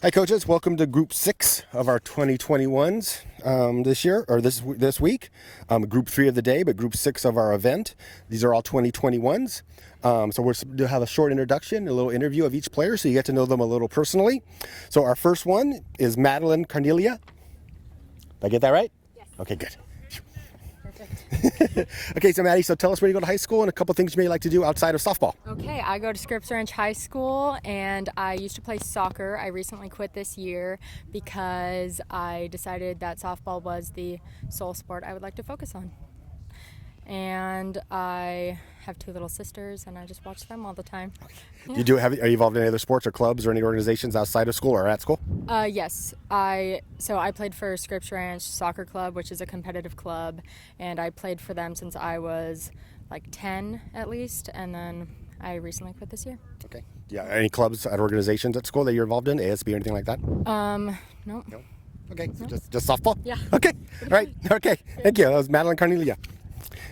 Hi, coaches. Welcome to Group 6 of our 2021s this year, or this week. Group 3 of the day, but Group 6 of our event. These are all 2021s. So we'll have a short introduction, a little interview of each player so you get to know them a little personally. So our first one is Madeline Carnelia. Did I get that right? Yes. Okay, good. Perfect. Okay, so Maddie, so tell us where you go to high school and a couple things you may like to do outside of softball. Okay, I go to Scripps Ranch High School and I used to play soccer. I recently quit this year because I decided that softball was the sole sport I would like to focus on. And I have two little sisters and I just watch them all the time. Yeah. Are you involved in any other sports or clubs or any organizations outside of school or at school? Yes, I played for Scripps Ranch Soccer Club, which is a competitive club, and I played for them since I was like 10 at least, and then I recently quit this year. Okay. Yeah. Any clubs or organizations at school that you're involved in, ASB or anything like that? No. No. Okay. So just softball? Yeah. Okay. All right. Okay. Thank you. That was Madeline Carnelia.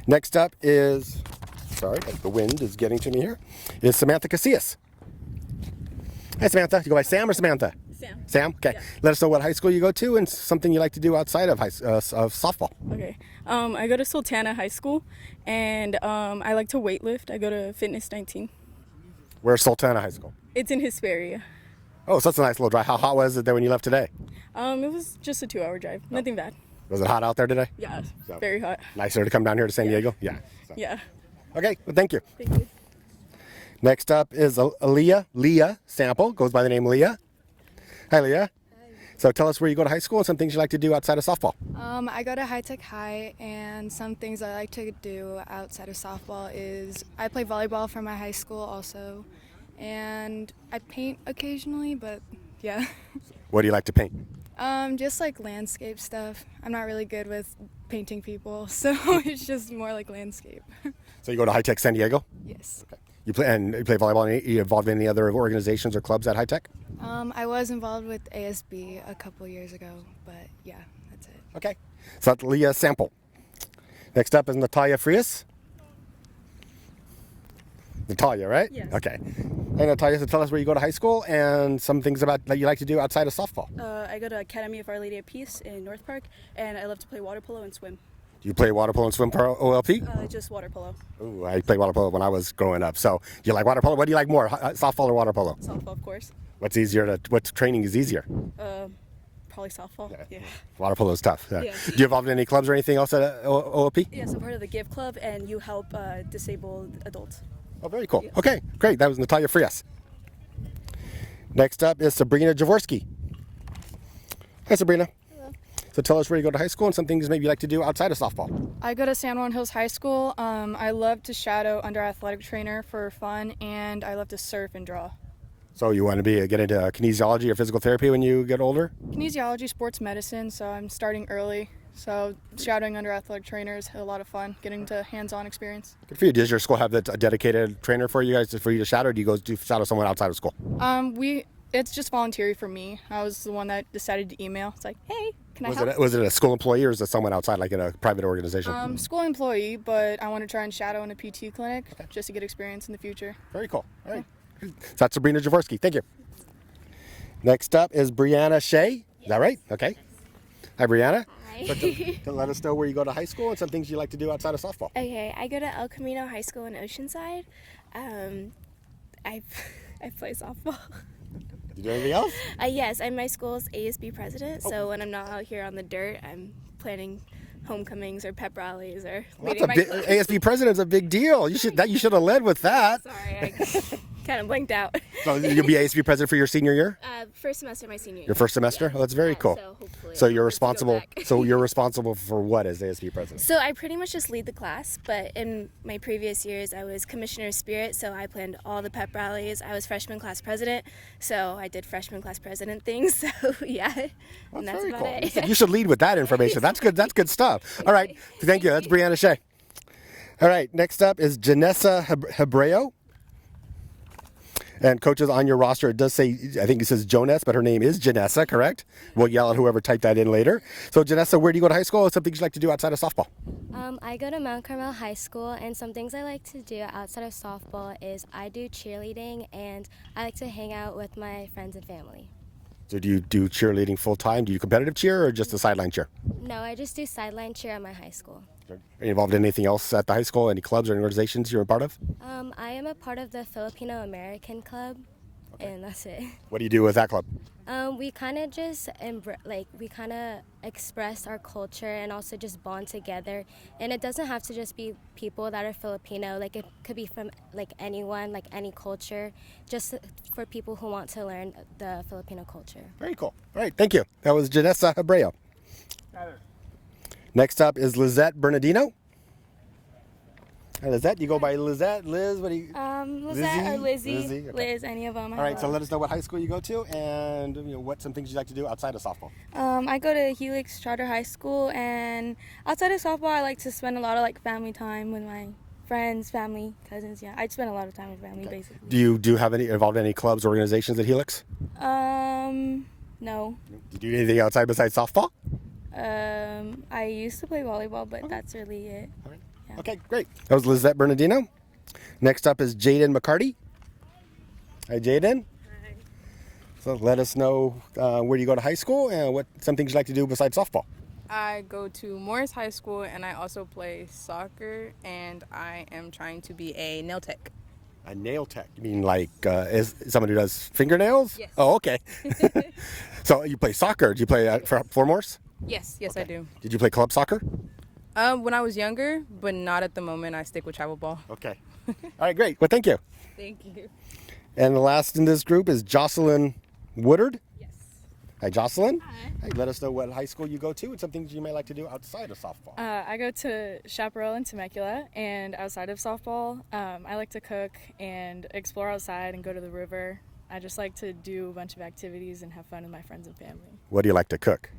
Next up is, sorry, the wind is getting to me here, is Samantha Casillas. Hi, Samantha. You go by Sam or Samantha? Sam. Sam? Okay. Yeah. Let us know what high school you go to and something you like to do outside of softball. Okay. I go to Sultana High School, and I like to weightlift. I go to Fitness 19. Where's Sultana High School? It's in Hesperia. Oh, so that's a nice little drive. How hot was it there when you left today? It was just a 2-hour drive. Nothing bad. Was it hot out there today? Yeah, So- very hot. Nicer to come down here to San Diego? Yeah. So- Yeah. Okay, well, thank you. Thank you. Next up is Leah Sample, goes by the name Leah. Hi, Leah. Hi. So tell us where you go to high school and some things you like to do outside of softball. I go to High Tech High, and some things I like to do outside of softball is I play volleyball for my high school also, and I paint occasionally, but yeah. What do you like to paint? Just like landscape stuff. I'm not really good with painting people, so it's just more like landscape. So you go to High Tech San Diego? Yes. You play volleyball. Are you involved in any other organizations or clubs at High Tech? I was involved with ASB a couple years ago, but yeah, that's it. Okay. So that's Leah Sample. Next up is Natalia Frias. Natalia, right? Yes. Okay. Hey, Natalia, so tell us where you go to high school and some things that you like to do outside of softball. I go to Academy of Our Lady of Peace in North Park, and I love to play water polo and swim. Do you play water polo and swim pro OLP? Just water polo. Ooh, I played water polo when I was growing up. So do you like water polo? What do you like more, softball or water polo? Softball, of course. What training is easier? Probably softball. Yeah. Water polo is tough. Yeah. Do you involved in any clubs or anything else at OLP? Yes, I'm part of the Give Club, and you help disabled adults. Oh, very cool. Yes. Okay, great. That was Natalia Frias. Next up is Sabrina Jaworski. Hi, Sabrina. Hello. So tell us where you go to high school and some things maybe you like to do outside of softball. I go to San Juan Hills High School. I love to shadow under athletic trainer for fun, and I love to surf and draw. So you want to get into kinesiology or physical therapy when you get older? Kinesiology, sports medicine, so I'm starting early. So shadowing under athletic trainers, a lot of fun, getting to hands-on experience. Good for you. Does your school have a dedicated trainer for you guys for you to shadow? Or do you go shadow someone outside of school? It's just voluntary for me. I was the one that decided to email. It's like, hey, can I help? Was it a school employee or is it someone outside, like in a private organization? School employee, but I want to try and shadow in a PT clinic just to get experience in the future. Very cool. All right. So that's Sabrina Jaworski. Thank you. Next up is Brianna Shea. Is that right? Okay. Hi, Brianna. Hi. So to let us know where you go to high school and some things you like to do outside of softball. Okay, I go to El Camino High School in Oceanside. I play softball. You do anything else? Yes, I'm my school's ASB president, so when I'm not out here on the dirt, I'm planning homecomings or pep rallies or leading my club. ASB president's a big deal. You should have led with that. Sorry, I kind of blanked out. So you'll be ASB president for your senior year? First semester, my senior year. Your first semester? Oh, that's very cool. So hopefully So I'll you're get to go responsible. back. So you're responsible for what as ASB president? So I pretty much just lead the class, but in my previous years, I was commissioner of spirit, so I planned all the pep rallies. I was freshman class president, so I did freshman class president things. So yeah, and that's very about cool. it. You should lead with that information. That's good. That's good stuff. All right. Thank you. That's Brianna Shea. All right. Next up is Janessa Hebreo. And coaches on your roster, it does say, I think it says Jonas, but her name is Janessa, correct? We'll yell at whoever typed that in later. So Janessa, where do you go to high school? Something you like to do outside of softball? I go to Mount Carmel High School, and some things I like to do outside of softball is I do cheerleading, and I like to hang out with my friends and family. So do you do cheerleading full time? Do you competitive cheer or just a sideline cheer? No, I just do sideline cheer at my high school. Are you involved in anything else at the high school? Any clubs or organizations you're a part of? I am a part of the Filipino American Club, and that's it. What do you do with that club? We kind of just we kind of express our culture and also just bond together. And it doesn't have to just be people that are Filipino. Like it could be from like anyone, like any culture, just for people who want to learn the Filipino culture. Very cool. All right, thank you. That was Janessa Hebreo. Next up is Lizette Bernardino. Hi, Lizette, you go by Lizette, Liz, what do you? Lizette or Lizzie, Lizzie, okay. Liz, any of them. All right, so let us know what high school you go to and what some things you like to do outside of softball. I go to Helix Charter High School, and outside of softball, I like to spend a lot of like family time with my friends, family, cousins. Yeah, I spend a lot of time with family, basically. Do you have any involved in any clubs or organizations at Helix? No. Do you do anything outside besides softball? I used to play volleyball, but that's really it. All right. Yeah. Okay, great. That was Lizette Bernardino. Next up is Jaden McCarty. Hi, Jaden. Hi. So let us know where you go to high school and what some things you like to do besides softball. I go to Morris High School and I also play soccer, and I am trying to be a nail tech. A nail tech? You mean like is someone who does fingernails? Yes. Oh, okay. So you play soccer. Do you play for Morris? Yes, I do. Did you play club soccer? When I was younger, but not at the moment. I stick with travel ball. Okay. All right, great. Well, thank you. Thank you. And the last in this group is Jocelyn Woodard. Yes. Hi, Jocelyn. Hi. Let us know what high school you go to and some things you may like to do outside of softball. I go to Chaparral in Temecula, and outside of softball, I like to cook and explore outside and go to the river. I just like to do a bunch of activities and have fun with my friends and family. What do you like to cook?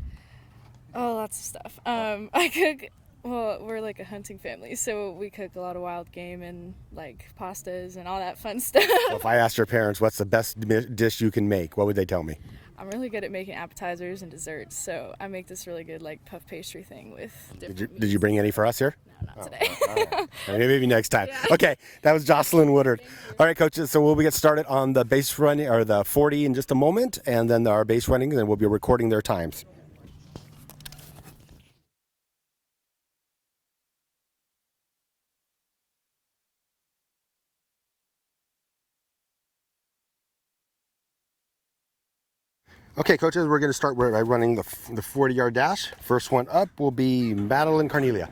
Oh, lots of stuff. I cook. Well, we're like a hunting family, so we cook a lot of wild game and like pastas and all that fun stuff. Well, if I asked your parents what's the best dish you can make, what would they tell me? I'm really good at making appetizers and desserts, so I make this really good like puff pastry thing with different Did you bring any for us here? No, not today. All right. Maybe next time. Okay, that was Jocelyn Woodard. All right, coaches, so we'll get started on the base running, or the 40 in just a moment, and then our base running, and we'll be recording their times. Okay, coaches, we're going to start by running the 40-yard dash. First one up will be Madeline Carnelia.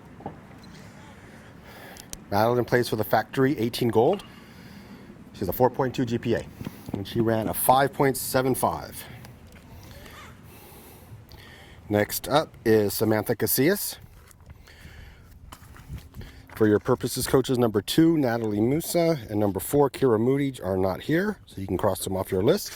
Madeline plays for the Factory 18 Gold. She has a 4.2 GPA, and she ran a 5.75. Next up is Samantha Casillas. For your purposes, coaches, number 2, Natalie Musa, and number 4, Kira Moody, are not here, so you can cross them off your list.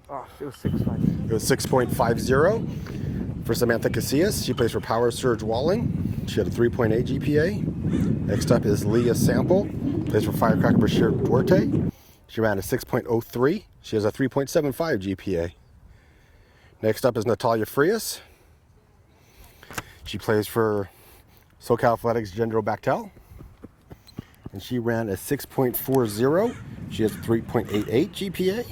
Oh, it was 6.5. It was 6.50 for Samantha Casillas. She plays for Power Surge Walling. She had a 3.8 GPA. Next up is Leah Sample. Plays for Firecracker Bashir Duarte. She ran a 6.03. She has a 3.75 GPA. Next up is Natalia Frias. She plays for SoCal Athletics Gendro Bactel. And she ran a 6.40. She has a 3.88 GPA.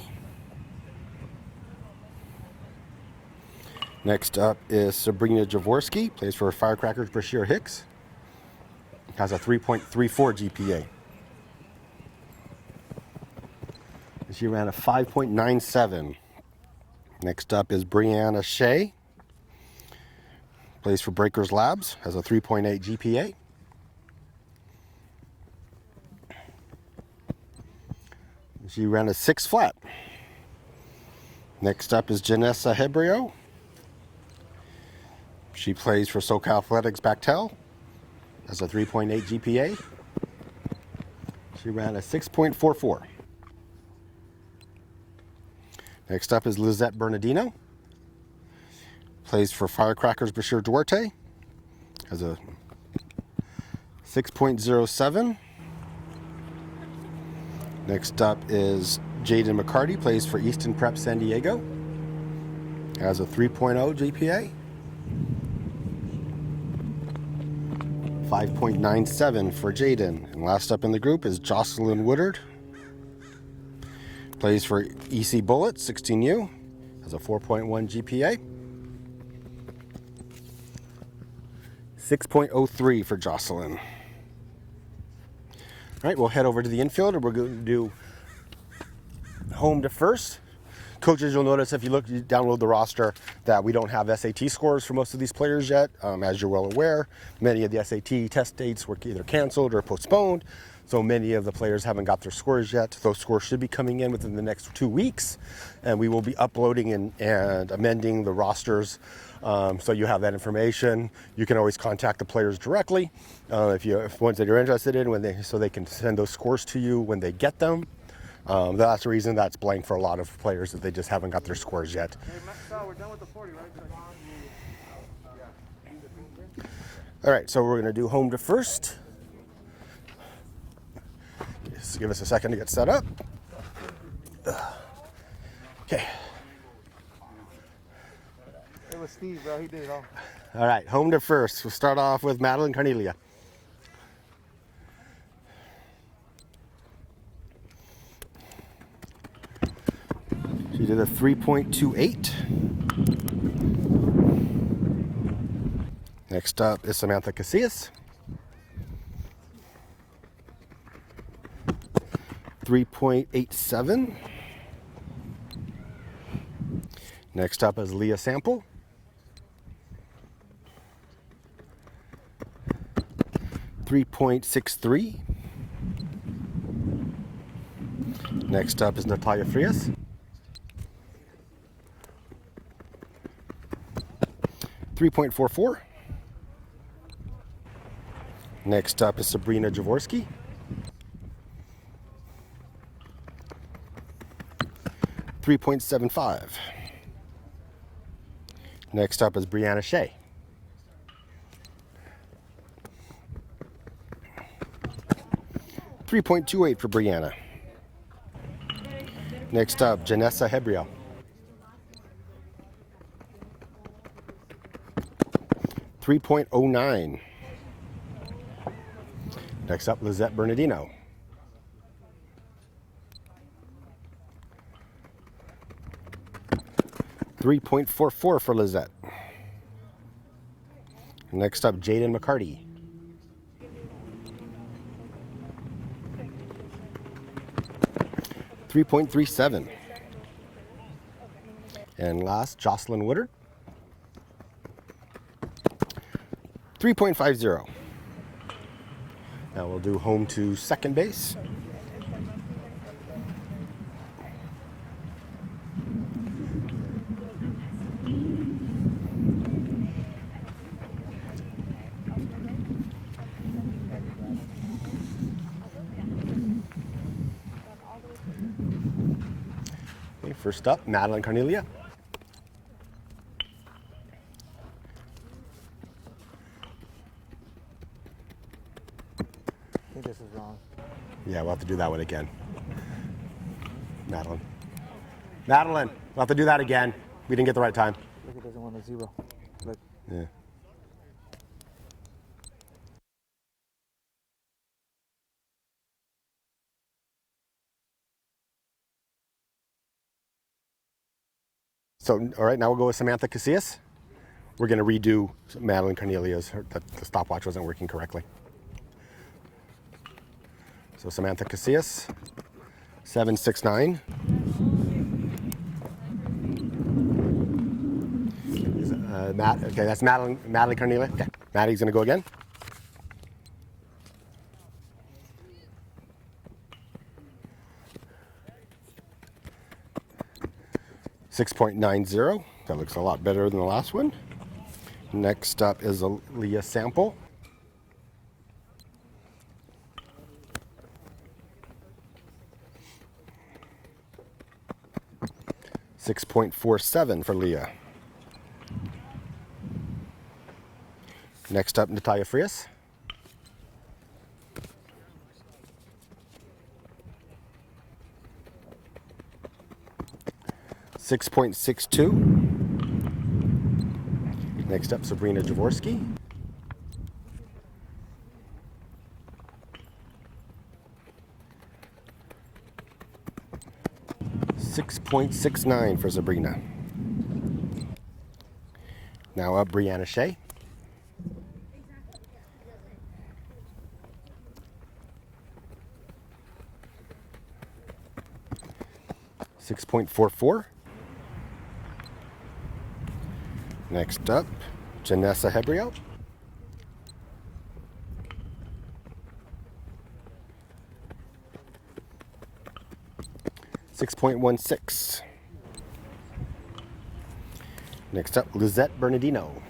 Next up is Sabrina Jaworski, plays for Firecrackers Brashear Hicks. Has a 3.34 GPA. And she ran a 5.97. Next up is Brianna Shea, plays for Breakers Labs, has a 3.8 GPA. She ran a 6 flat. Next up is Janessa Hebreo. She plays for SoCal Athletics Bactel, has a 3.8 GPA. She ran a 6.44. Next up is Lizette Bernardino. Plays for Firecrackers Bashir Duarte, has a 6.07. Next up is Jaden McCarty, plays for Easton Prep San Diego, has a 3.0 GPA. 5.97 for Jaden. And last up in the group is Jocelyn Woodard. Plays for EC Bullets, 16U. has a 4.1 GPA. 6.03 for Jocelyn. All right, we'll head over to the infield and we're going to do home to first. Coaches, you'll notice if you download the roster that we don't have SAT scores for most of these players yet. As you're well aware, many of the SAT test dates were either canceled or postponed. So many of the players haven't got their scores yet. Those scores should be coming in within the next 2 weeks. And we will be uploading and amending the rosters. So you have that information. You can always contact the players directly if ones that you're interested in so they can send those scores to you when they get them. That's the reason that's blank for a lot of players, that they just haven't got their scores yet. Hey, Sal, we're done with the 40, right? All right, so we're going to do home to first. Just give us a second to get set up. Okay. It was Steve, bro. He did it all. All right, home to first. We'll start off with Madeline Carnelia. She did a 3.28. Next up is Samantha Casillas. 3.87. Next up is Leah Sample. 3.63. Next up is Natalia Frias. 3.44. Next up is Sabrina Jaworski. 3.75. Next up is Brianna Shea. 3.28 for Brianna. Next up, Janessa Hebriel. 3.09. Next up, Lizette Bernardino. 3.44 for Lizette. Next up, Jaden McCarty. 3.37. And last, Jocelyn Woodard. 3.50. Now we'll do home to second base. Okay, first up, Madeline Carnelia. I think this is wrong. Yeah, we'll have to do that one again. Madeline. Madeline, we'll have to do that again. We didn't get the right time. Look, it doesn't want a 0. Look. Yeah. So, all right, now we'll go with Samantha Casillas. We're going to redo Madeline Carnelia's. The stopwatch wasn't working correctly. So Samantha Casillas, 769. Okay, that's Madeline Carnelia. Okay, Maddie's going to go again. .90. That looks a lot better than the last one. Next up is Leah Sample. 6.47 for Leah. Next up, Natalia Frias. 6.62. Next up, Sabrina Jaworski. 6.69 for Sabrina. Now up, Brianna Shea. .44. Next up, Janessa Hebrio. 6.16. Next up, Lizette Bernardino.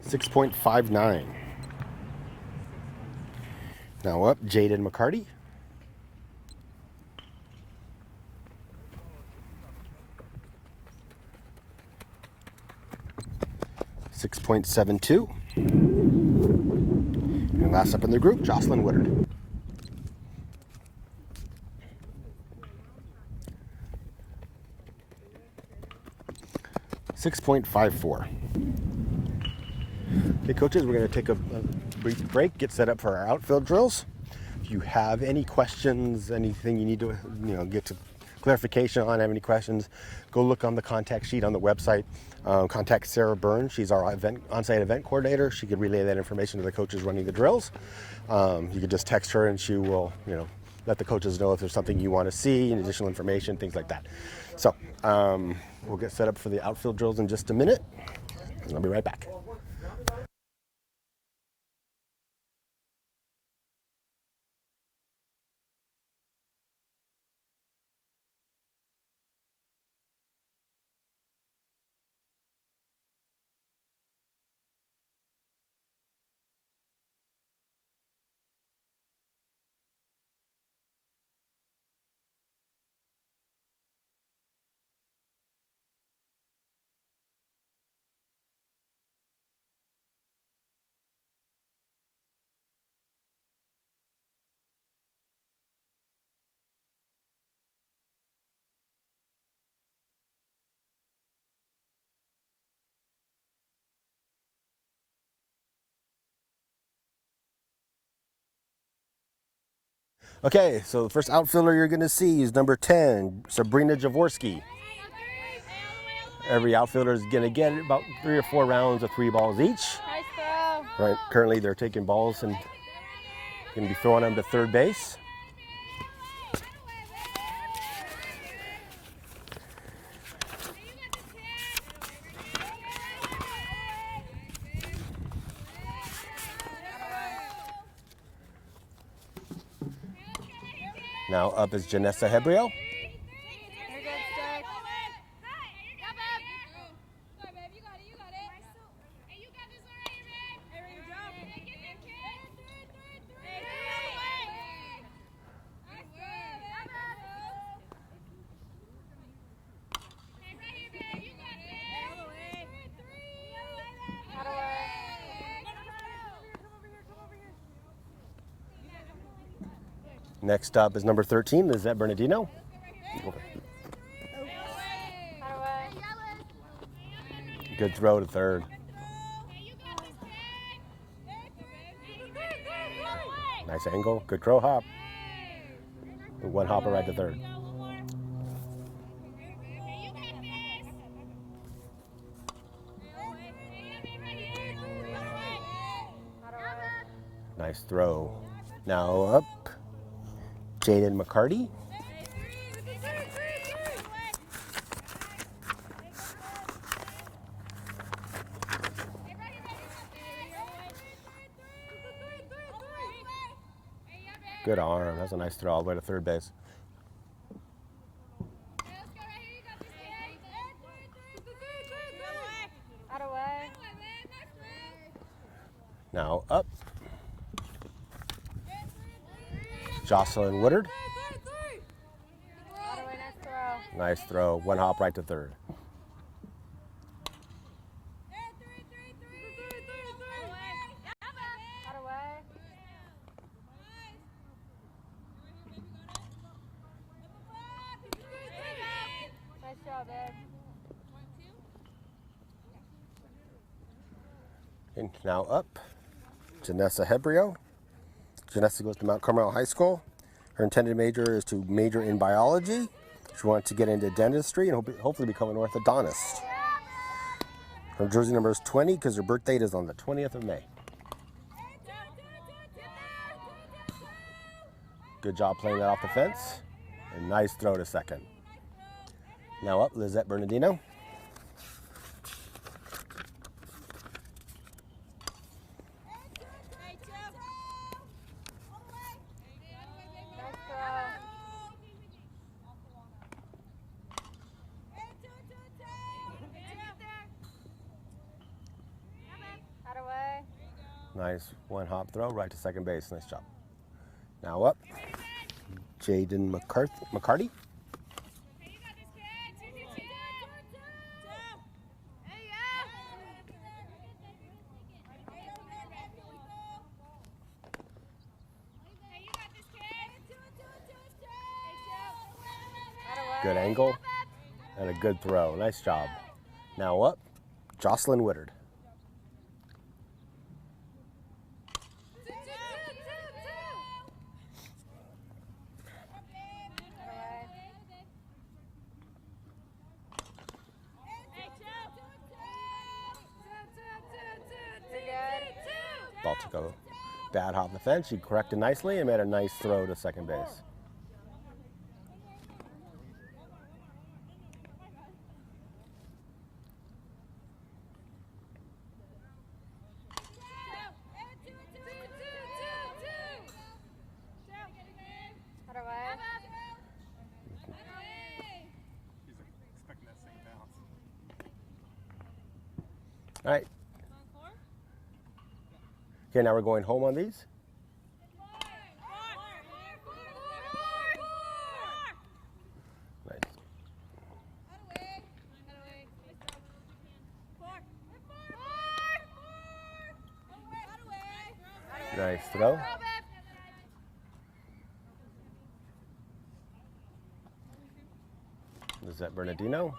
6.59. Now up, Jaden McCarty. 6.72. And last up in the group, Jocelyn Woodard. 6.54. Okay, coaches, we're going to take a brief break, get set up for our outfield drills. If you have any questions, anything you need to get to clarification on, have any questions, go look on the contact sheet on the website. Contact Sarah Burns. She's our on-site event coordinator. She could relay that information to the coaches running the drills. You could just text her and she will, let the coaches know if there's something you want to see, and additional information, things like that. So we'll get set up for the outfield drills in just a minute, and I'll be right back. Okay, so the first outfielder you're going to see is number 10, Sabrina Jaworski. Every outfielder is going to get about 3 or 4 rounds of 3 balls each. Nice throw. Right, currently they're taking balls and going to be throwing them to third base. Now up is Janessa Hebrio. Next up is number 13, Lizette Bernardino. Good throw to third. Nice angle, good crow hop. 1 hopper right to third. Nice throw. Now up, Jaden McCarty. Good arm. That's a nice throw all the way to third base. Now up, Jocelyn Woodard. Nice throw. 1 hop right to third. Nice job, Ed. And now up, Janessa Hebrio. Janessa goes to Mount Carmel High School. Her intended major is to major in biology. She wants to get into dentistry and hopefully become an orthodontist. Her jersey number is 20 because her birth date is on the 20th of May. Good job playing that off the fence. And nice throw to second. Now up, Lizette Bernardino. Nice one hop throw right to second base. Nice job. Now up, Jaden McCarty. Good angle and a good throw. Nice job. Now up, Jocelyn Woodard. Ball took a bad hop the fence. She corrected nicely and made a nice throw to second base. All right. Okay, now we're going home on these. Nice. Nice throw. Lizette Bernardino.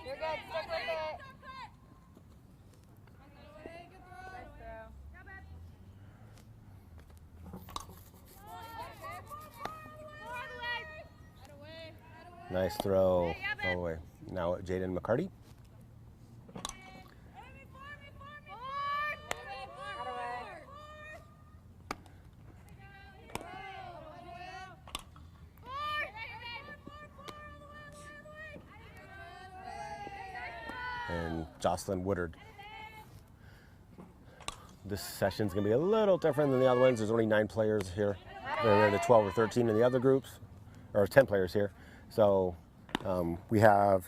You're good. Stick with it. Nice throw all the way. Now Jaden McCarty. And Jocelyn Woodard. This session's gonna be a little different than the other ones. There's only 9 players here. There are the 12 or 13 in the other groups, or 10 players here. So we have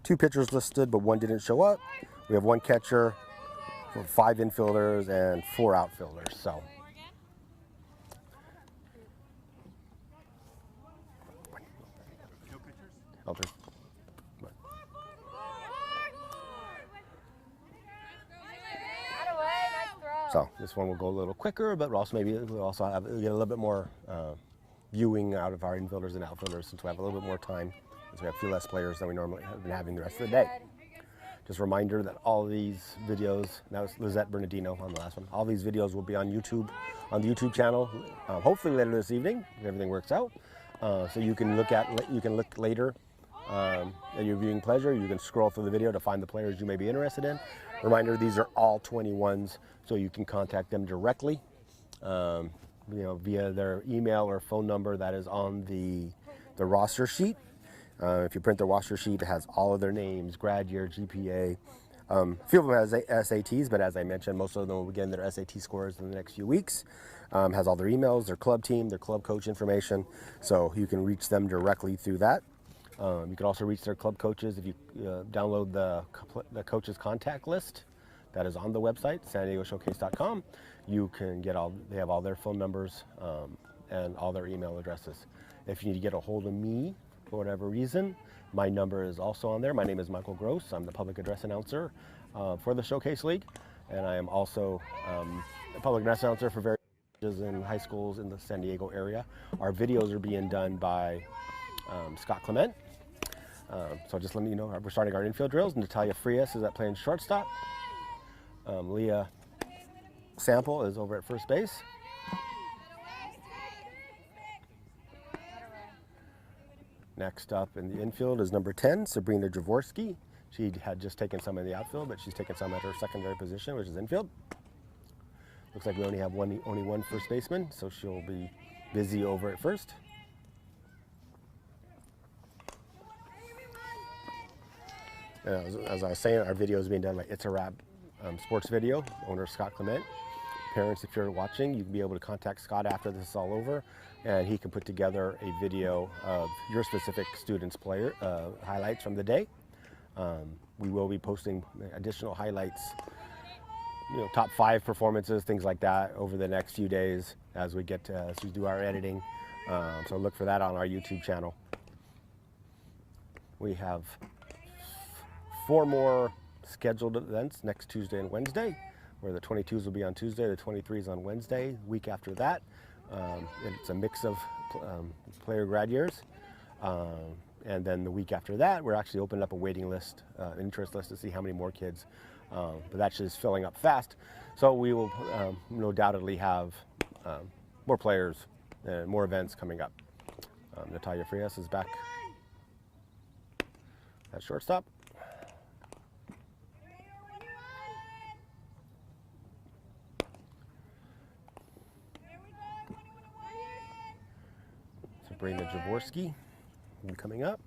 2 pitchers listed, but 1 didn't show up. We have 1 catcher, 5 infielders, and 4 outfielders. So. Outfielders. So this one will go a little quicker, but we'll also get a little bit more viewing out of our infielders and outfielders since we have a little bit more time, since we have a few less players than we normally have been having the rest of the day. Just a reminder that all these videos, that was Lizette Bernardino on the last one, all these videos will be on YouTube, on the YouTube channel, hopefully later this evening, if everything works out. So you can look later at your viewing pleasure. You can scroll through the video to find the players you may be interested in. Reminder, these are all 21s, so you can contact them directly, via their email or phone number that is on the roster sheet. If you print the roster sheet, it has all of their names, grad year, GPA. A few of them has SATs, but as I mentioned, most of them will be getting their SAT scores in the next few weeks. Has all their emails, their club team, their club coach information, so you can reach them directly through that. You can also reach their club coaches if you download the coaches contact list that is on the website, SanDiegoShowcase.com. You can get they have all their phone numbers and all their email addresses. If you need to get a hold of me for whatever reason, my number is also on there. My name is Michael Gross. I'm the public address announcer for the Showcase League, and I am also a public address announcer for various colleges and high schools in the San Diego area. Our videos are being done by Scott Clement. So just letting you know, we're starting our infield drills. Natalia Frias is at playing shortstop. Leah Sample is over at first base. Next up in the infield is number 10, Sabrina Jaworski. She had just taken some in the outfield, but she's taken some at her secondary position, which is infield. Looks like we only have only one first baseman, so she'll be busy over at first. As I was saying, our video is being done by It's a Wrap Sports Video, owner Scott Clement. Parents, if you're watching, you can be able to contact Scott after this is all over, and he can put together a video of your specific student's player highlights from the day. We will be posting additional highlights, top 5 performances, things like that, over the next few days as we do our editing. So look for that on our YouTube channel. We have 4 more scheduled events next Tuesday and Wednesday, where the 22s will be on Tuesday, the 23s on Wednesday. Week after that, it's a mix of player grad years. And then the week after that, we're actually opening up a waiting list, an interest list to see how many more kids. But that's just filling up fast. So we will no doubtedly have more players and more events coming up. Natalia Frias is back at shortstop. Sabrina Jaworski coming up.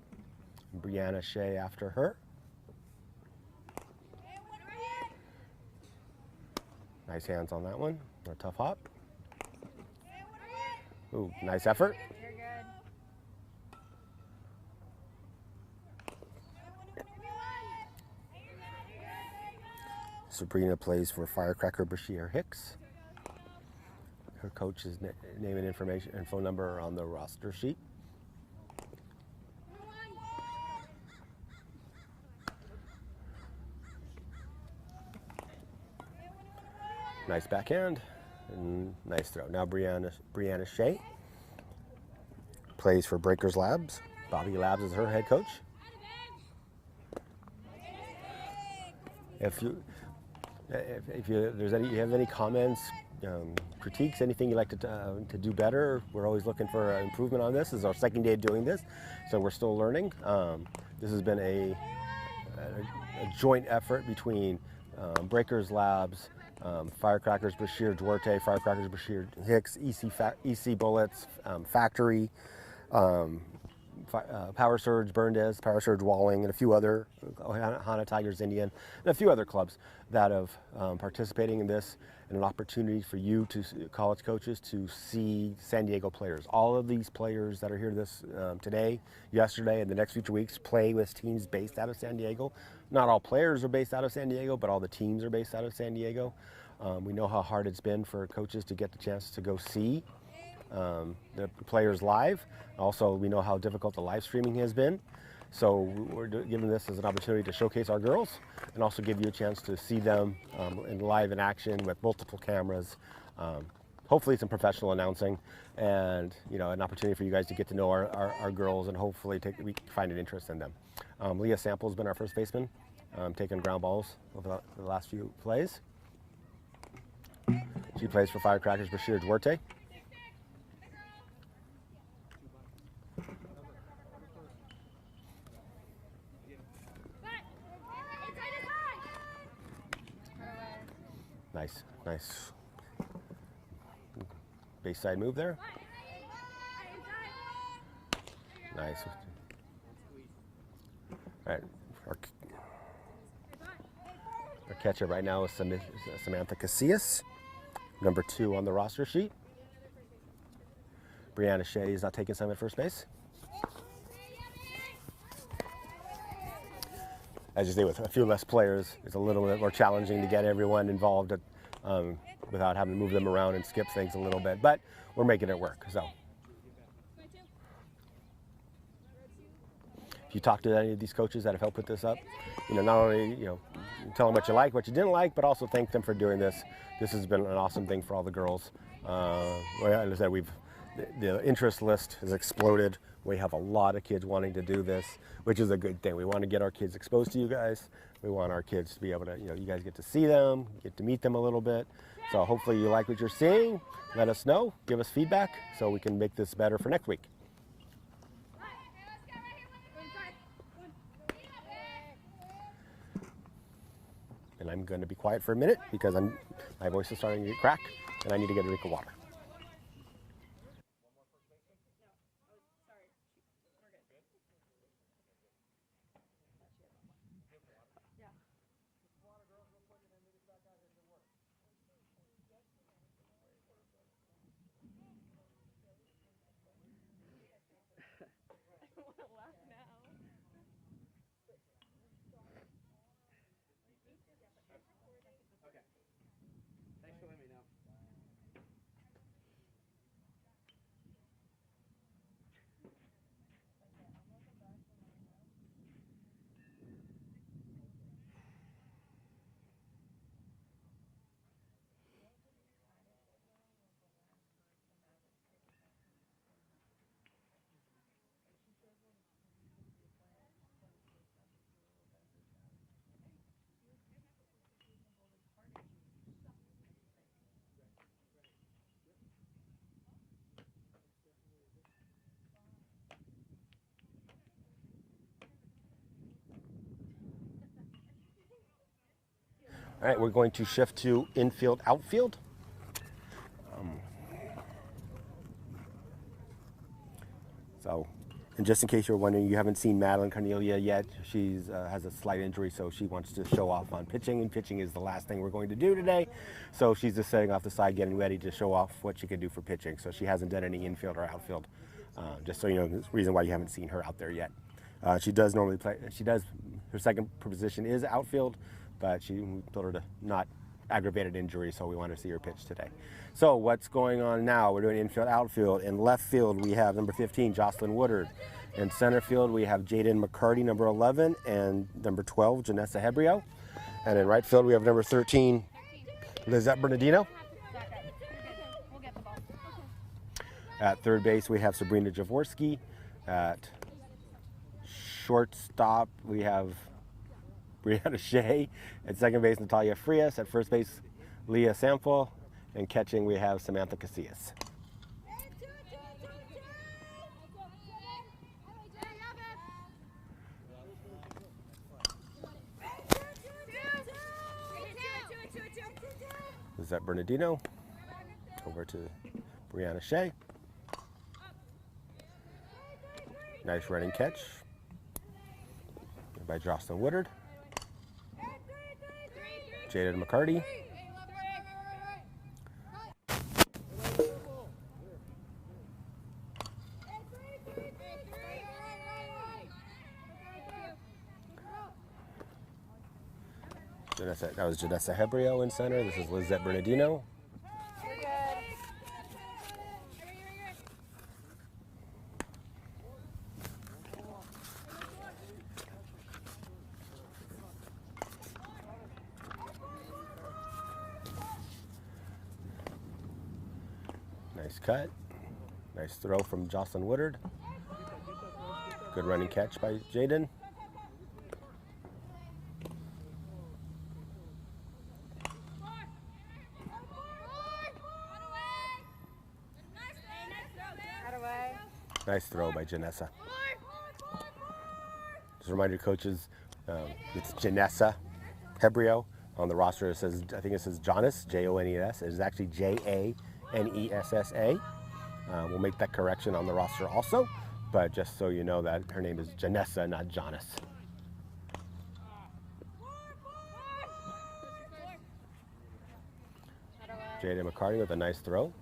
Brianna Shea after her. Nice hands on that one. A tough hop. Ooh, nice effort. You're good. Sabrina plays for Firecracker Bashir Hicks. Her coach's name and information and phone number are on the roster sheet. Nice backhand and nice throw. Now Brianna Shea plays for Breakers Labs. Bobby Labs is her head coach. If you have any comments, critiques, anything you'd like to do better, we're always looking for improvement on this. This is our second day of doing this, so we're still learning. This has been a joint effort between Breakers Labs, Firecrackers Bashir Duarte, Firecrackers Bashir Hicks, EC Bullets, Factory, Power Surge Berndes, Power Surge Walling, and a few other, Hana Tigers Indian, and a few other clubs that have participating in this, and an opportunity for you, college coaches, to see San Diego players. All of these players that are here today, yesterday, and the next future weeks play with teams based out of San Diego. Not all players are based out of San Diego, but all the teams are based out of San Diego. We know how hard it's been for coaches to get the chance to go see the players live. Also, we know how difficult the live streaming has been. So we're giving this as an opportunity to showcase our girls and also give you a chance to see them in action with multiple cameras. Hopefully some professional announcing, and an opportunity for you guys to get to know our girls, and hopefully we find an interest in them. Leah Sample has been our first baseman, taking ground balls over the last few plays. She plays for Firecrackers Bashir Duarte. Nice base side move there. Nice. All right, our catcher right now is Samantha Casillas, number 2 on the roster sheet. Brianna Shea is not taking some at first base. As you say, with a few less players, it's a little bit more challenging to get everyone involved without having to move them around and skip things a little bit, but we're making it work. So if you talk to any of these coaches that have helped put this up, not only tell them what you like, what you didn't like, but also thank them for doing this. This has been an awesome thing for all the girls. As I said, the interest list has exploded. We have a lot of kids wanting to do this, which is a good thing. We want to get our kids exposed to you guys. We want our kids to be able to, you guys get to see them, get to meet them a little bit. So hopefully you like what you're seeing. Let us know, give us feedback so we can make this better for next week. and I'm going to be quiet for a minute because my voice is starting to get cracked, and I need to get a drink of water. All right, we're going to shift to infield, outfield. And just in case you're wondering, you haven't seen Madeline Cornelia yet. She's has a slight injury, so she wants to show off on pitching, and pitching is the last thing we're going to do today. So she's just setting off the side, getting ready to show off what she can do for pitching. So she hasn't done any infield or outfield, just so you know, the reason why you haven't seen her out there yet. She does normally play, her second position is outfield, but we told her to not aggravated injury, so we want to see her pitch today. So what's going on now? We're doing infield, outfield. In left field, we have number 15, Jocelyn Woodard. In center field, we have Jaden McCarty, number 11, and number 12, Janessa Hebrio. And in right field, we have number 13, Lizette Bernardino. At third base, we have Sabrina Jaworski. At shortstop, we have Brianna Shea. At second base, Natalia Frias. At first base, Leah Sample. And catching, we have Samantha Casillas. Lizette Bernardino. Over to Brianna Shea. Nice running catch by Jocelyn Woodard. Jaden McCarty. That was Janessa Hebrio in center. This is Lizette Bernardino. Nice cut. Nice throw from Jocelyn Woodard. Good running catch by Jaden. Nice throw by Janessa. Just a reminder, coaches, it's Janessa Hebrio. On the roster, it says, I think it says Jonas, Jones. It is actually Janessa. We'll make that correction on the roster also, but just so you know that her name is Janessa, not Jonas. Jaden McCarty with a nice throw.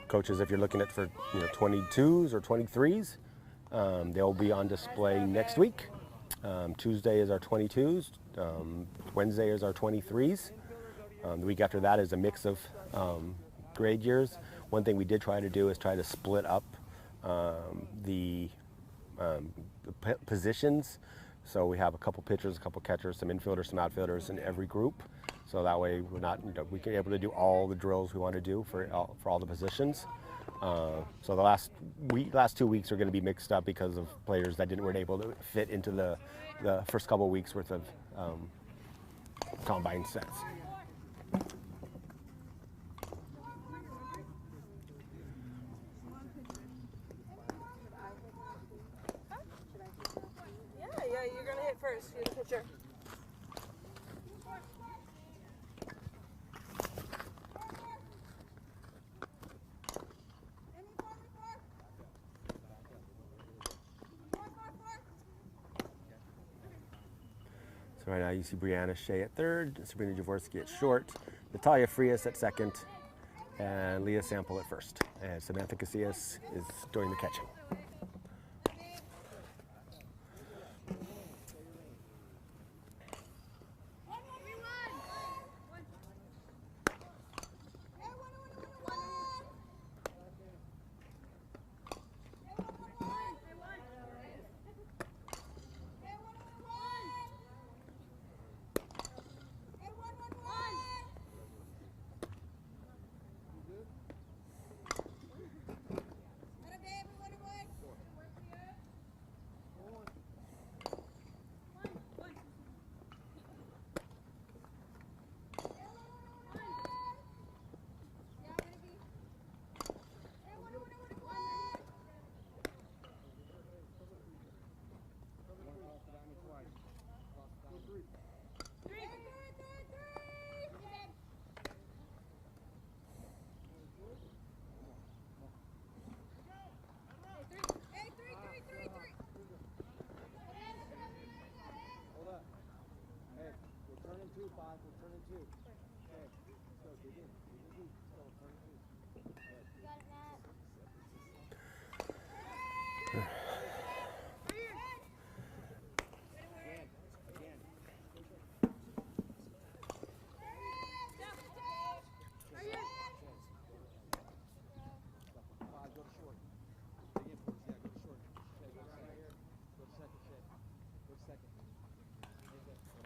Coaches, if you're looking at for 22s or 23s, they'll be on display next week. Tuesday is our 22s. Wednesday is our 23s. The week after that is a mix of grade years. One thing we did try to do is try to split up the positions. So we have a couple pitchers, a couple catchers, some infielders, some outfielders in every group. So that way we're not, we can be able to do all the drills we want to do for all the positions. So the last 2 weeks are going to be mixed up because of players that weren't able to fit into the first couple of weeks worth of combine sets. Catcher. So right now you see Brianna Shea at third, Sabrina Jaworski at short, Natalia Frias at second, and Leah Sample at first. And Samantha Casillas is doing the catching.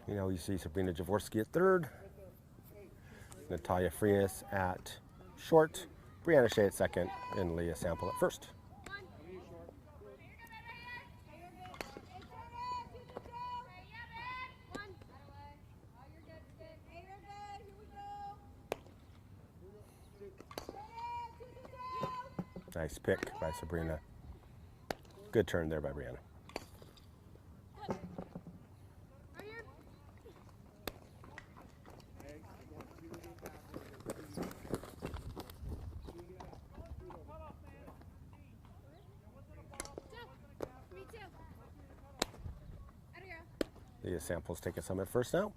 You know, you see Sabrina Jaworski at third, Natalia Frias at short, Brianna Shea at second, and Leah Sample at first. Nice pick by Sabrina. Good turn there by Brianna. Leah Sample's taking some at first now.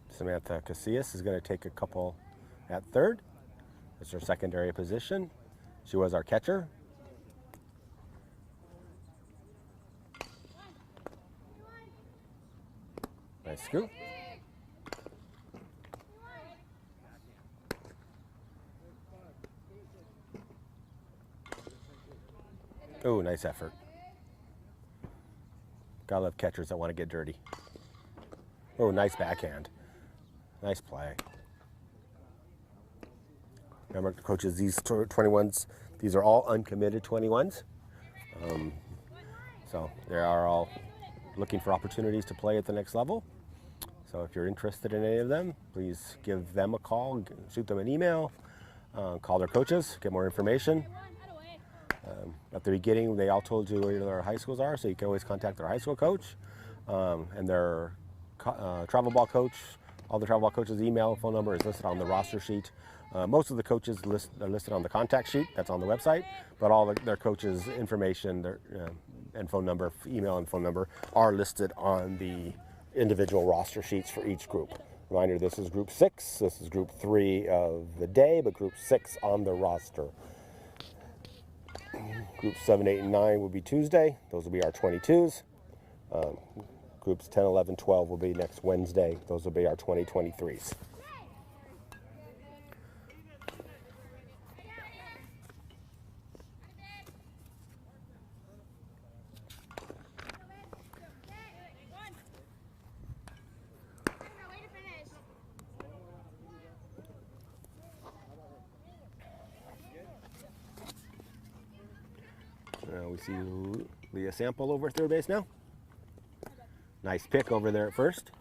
Samantha Casillas is going to take a couple at third. It's her secondary position. She was our catcher. Nice scoop. Oh, nice effort. Gotta love catchers that want to get dirty. Oh, nice backhand. Nice play. Remember, coaches, these 21s, these are all uncommitted 21s. So they are all looking for opportunities to play at the next level. So if you're interested in any of them, please give them a call, shoot them an email, call their coaches, get more information. At the beginning, they all told you where their high schools are, so you can always contact their high school coach and their travel ball coach. All the travel ball coaches' email and phone number is listed on the roster sheet. Most of the coaches are listed on the contact sheet that's on the website, but all their coaches' information and phone number, email and phone number, are listed on the individual roster sheets for each group. Reminder, this is group 6. This is group 3 of the day, but group 6 on the roster. Group 7, 8, and 9 will be Tuesday. Those will be our 22s. Groups 10, 11, 12 will be next Wednesday. Those will be our 2023s. we see Leah Sample over at third base now. Nice pick over there at first.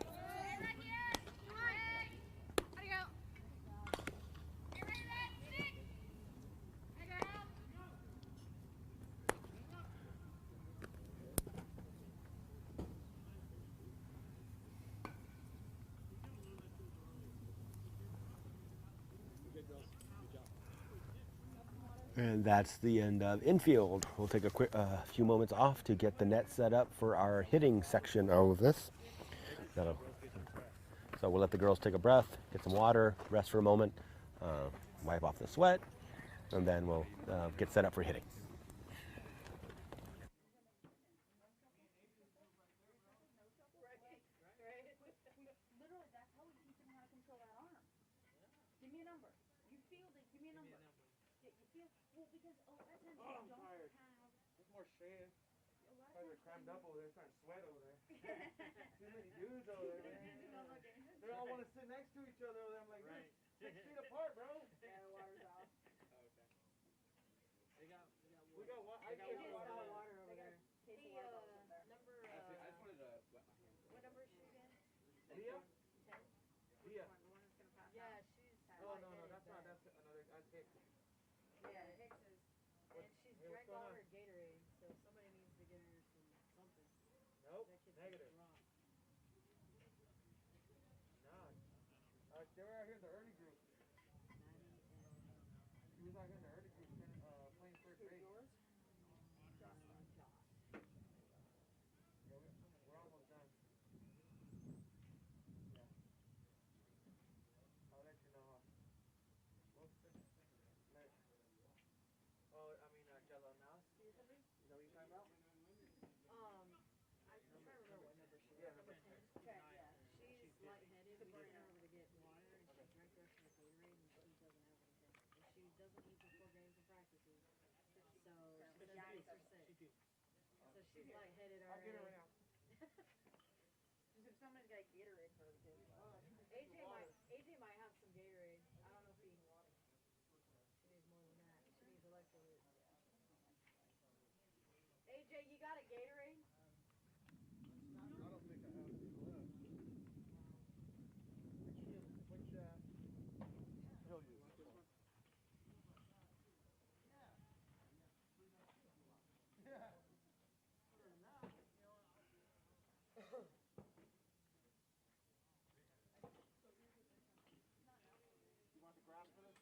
And that's the end of infield. We'll take a quick few moments off to get the net set up for our hitting section of this. So we'll let the girls take a breath, get some water, rest for a moment, wipe off the sweat, and then we'll get set up for hitting. There's more shade. Guys are crammed up over there, starting to sweat over there. Too many dudes over there, man. They all want to sit next to each other over there. I'm like, right. 6 feet apart, bro. Yeah, the water's off. Oh, okay. We got water. I got water over there. Number. I just wanted to wet my hands. What number is she again? Leah? 10. Leah. The one that's gonna pass. Yeah, she's. Oh, no, that's not. That's another. That's Hicks. Yeah, Hicks is. And she's Hey, drank what's all going her Gatorade, so somebody needs to get her some something. Nope. That kid's Negative. wrong. Nah. They were out here in the early group. He was out here in the early group playing first base. Yours? Yeah, we're almost done. Yeah. I'll let you know. Oh, I mean, Jalanowski or something? Is that what you're talking about? I'm trying to remember what number she is. Number 10. Okay, yeah. She's lightheaded. We sent her over to get water, and she drank the rest of her Gatorade, and she doesn't have anything. And she doesn't eat before games and practices. So she makes her sick. So she's lightheaded already. I'll get her right now. If somebody's got Gatorade for the kids. AJ might have some Gatorade. I don't know if he needs water. She needs more than that. She needs electrolytes. AJ, you got a Gatorade? I don't think I have any left. Which he'll use this one. Yeah. You want the grass for this?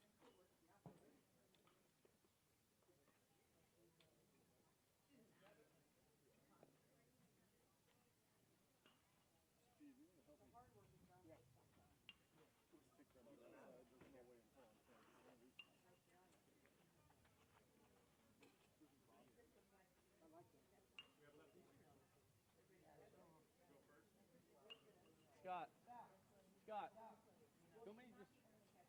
Scott. Scott. Do you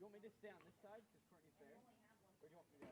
want me to stay on this side because Courtney's there? Or do you want me to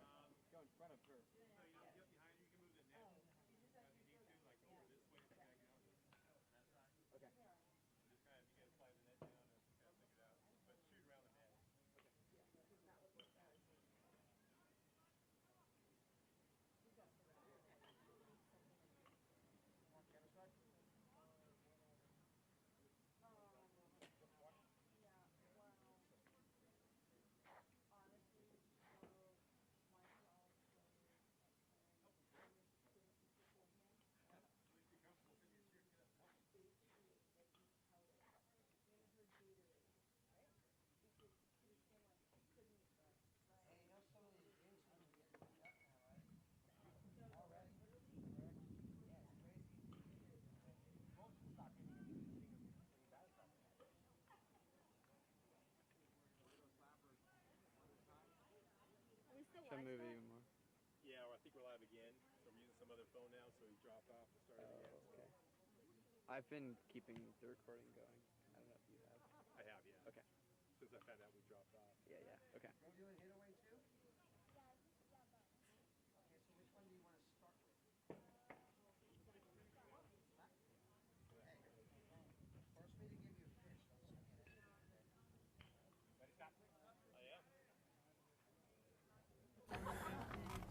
go in front of her? Okay. Should I move it even more? Yeah, well, I think we're live again. So we're using some other phone now, so we dropped off and started again. Okay. I've been keeping the recording going. I don't know if you have. I have, yeah. Okay. Since I found out we dropped off. Yeah, yeah. Okay. Are you doing hit away too? Okay, so which one do you want to start with? Force me to give you a pitch. Don't send me an Ready, Scott? I am.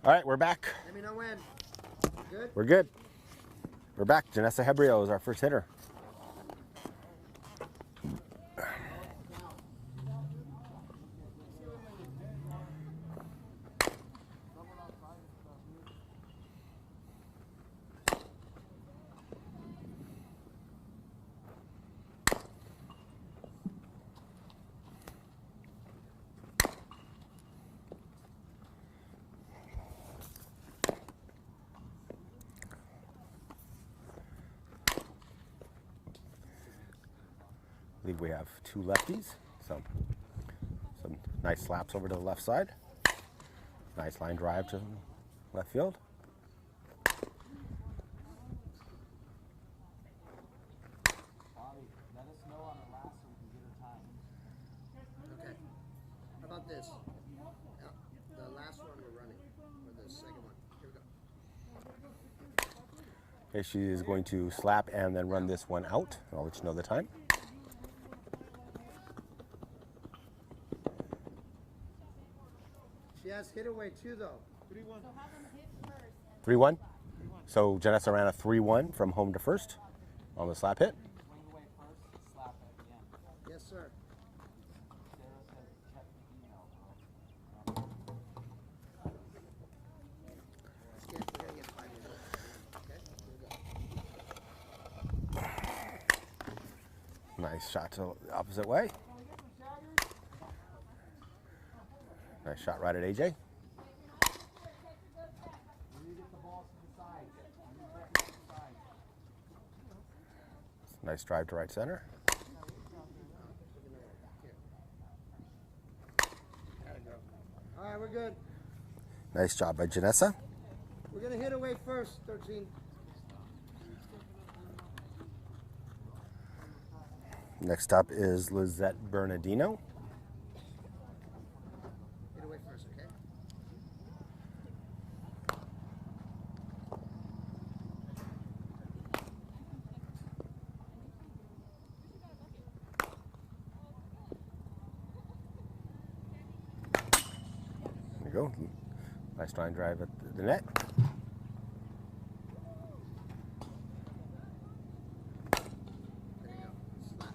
All right, we're back. Let me know when. Good? We're good. We're back. Janessa Hebrio is our first hitter. I believe we have two lefties. Some nice slaps over to the left side. Nice line drive to left field. Bobby, let us know on the last so we can get her time. Okay. How about this? The last one we're running, or the second one. Here we go. Okay, she is going to slap and then run this one out. I'll let you know the time. She has hit away too, though. 3-1. 3-1. So Janessa ran a 3-1 from home to first on the slap hit. Swing away first, slap at the end. Yes, sir. Sarah said check the email, We're gonna get 5 minutes. Okay, here we go. Nice shot to the opposite way. Nice shot right at AJ. Nice drive to right center. All right, we're good. Nice job by Janessa. We're gonna hit away first, 13. Next up is Lizette Bernardino. Hit away first, okay? There you go. Nice line drive at the net. There you go. Slap.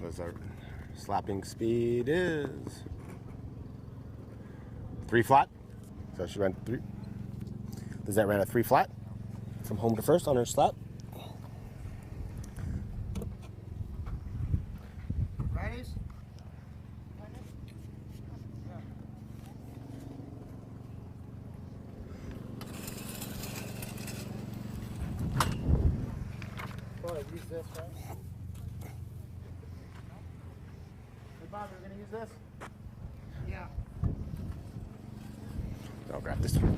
As our slapping speed is 3 flat. So she ran 3. Lizette ran a 3 flat from home to first on her slap. Righties? Boy, use this, right? Hey, Bob, you're gonna use this? Yeah. I'll grab this one.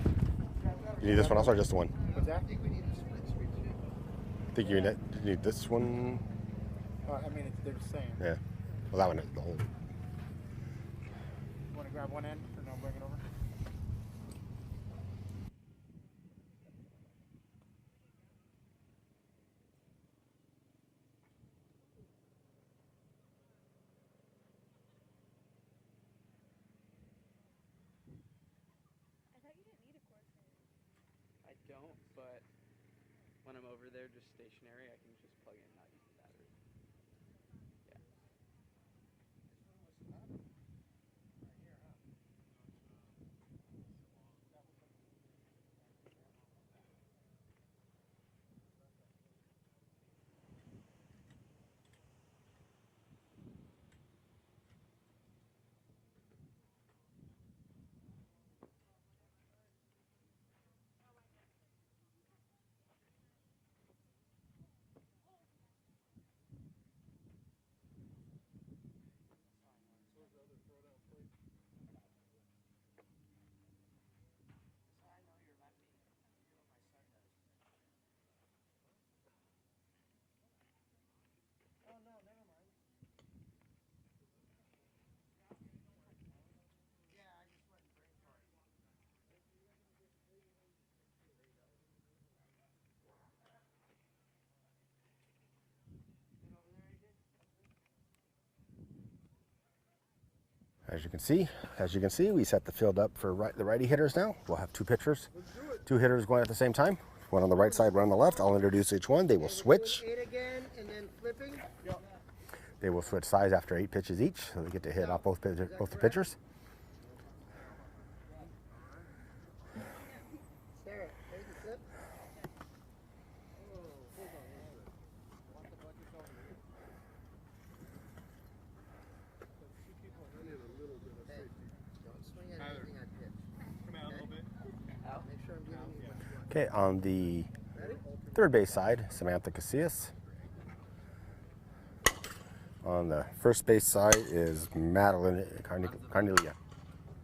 You need this one also or just the one? What's that? I think we need a split screen too. I think you need this one. I mean, they're the same. Yeah. Well, that one is the whole. You wanna grab one end and I'll bring it over? I don't, but when I'm over there just stationary, I can just plug in and not use the battery. Yeah. As you can see, we set the field up for the righty hitters now. We'll have two pitchers, two hitters going at the same time. One on the right side, one on the left. I'll introduce each one. They will switch. They will switch sides after 8 pitches each, so they get to hit off both the pitchers. Okay, on the third base side, Samantha Casillas. On the first base side is Madeline Carnelia.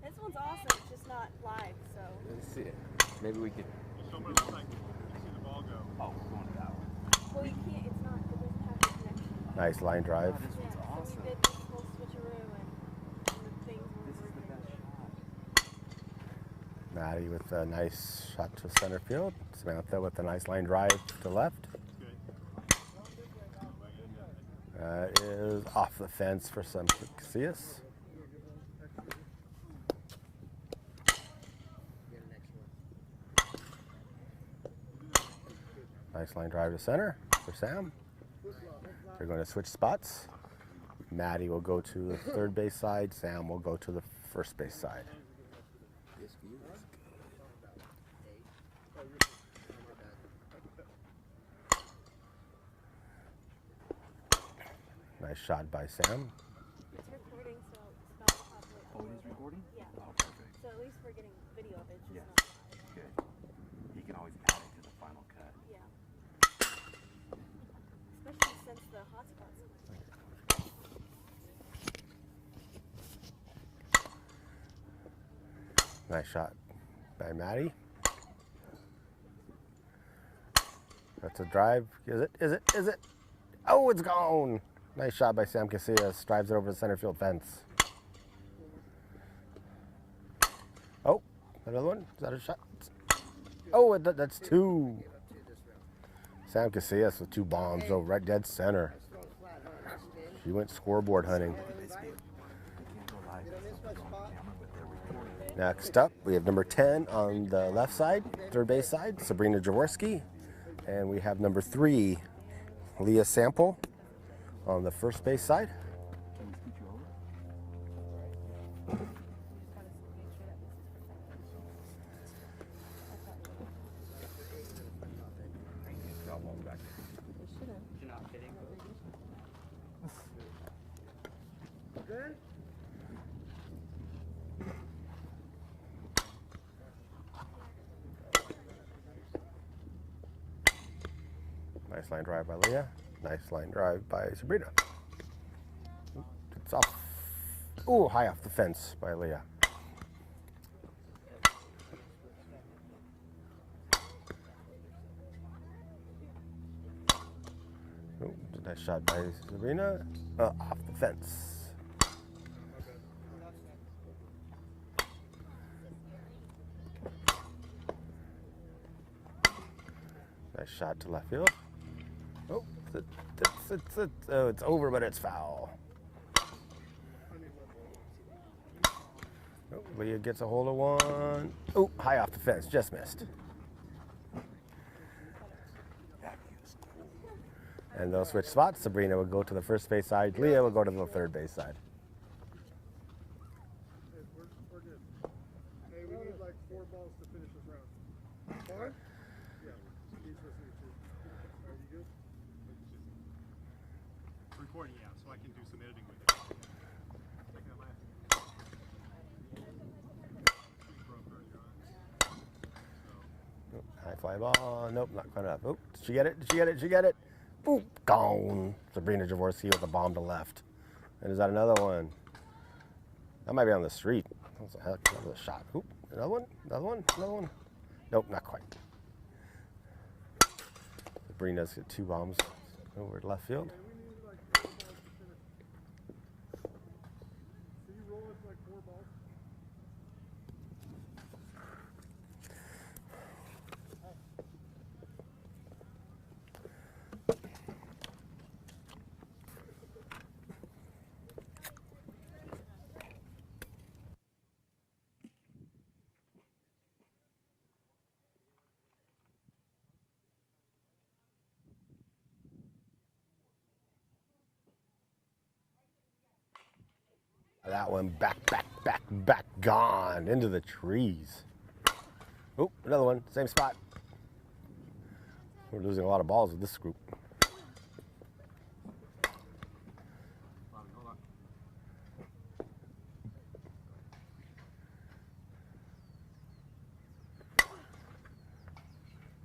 This one's awesome, it's just not live, so. Let's see it. Maybe we could. So much like you see the ball go. Oh, we're going to that one. Well, you can't, it's not, it doesn't have the connection. Nice line drive. This one's So awesome. we did this whole switcheroo and the things were This is the working. best shot. Maddie with a nice shot to center field. Samantha with a nice line drive to left. That is off the fence for some Casillas. Nice line drive to center for Sam. They're going to switch spots. Maddie will go to the third base side. Sam will go to the first base side. Nice shot by Sam. It's recording, so it's not probably. Oh, it is recording? Yeah. Oh, perfect. So at least we're getting video of it, it's just Yes. not live. Good. You can always add it to the final cut. Yeah. Especially since the hotspots. Nice shot by Maddie. That's a drive. Is it? Is it? Is it? Oh, it's gone. Nice shot by Sam Casillas. Drives it over the center field fence. Oh, another one. Is that a shot? Oh, that's two. Sam Casillas with 2 bombs over right dead center. She went scoreboard hunting. Next up, we have number 10 on the left side, third base side, Sabrina Jaworski. And we have number 3, Leah Sample, on the first base side. Nice line drive by Leah. Nice line drive by Sabrina. It's off. Ooh, high off the fence by Leah. Ooh, nice shot by Sabrina. Off the fence. Nice shot to left field. Oh, it's over, but it's foul. Oh, Leah gets a hold of one. Oh, high off the fence, just missed. And they'll switch spots. Sabrina will go to the first base side. Leah will go to the third base side. We're good. Hey, we need like 4 balls to finish this round. 5? Yeah. He's listening too. Are you good? Recording, yeah, so I can do some editing with it. High fly ball. Nope, not quite enough. Oh, did she get it? Did she get it? Did she get it? Boop, gone. Sabrina Jaworski with a bomb to left. And is that another one? That might be on the street. What the heck? That was a shot. Oop, another one? Another one? Another one? Nope, not quite. Sabrina's got 2 bombs over to left field. Can you roll it like 4 balls? That one back, gone into the trees. Oh, another one, same spot. We're losing a lot of balls with this group.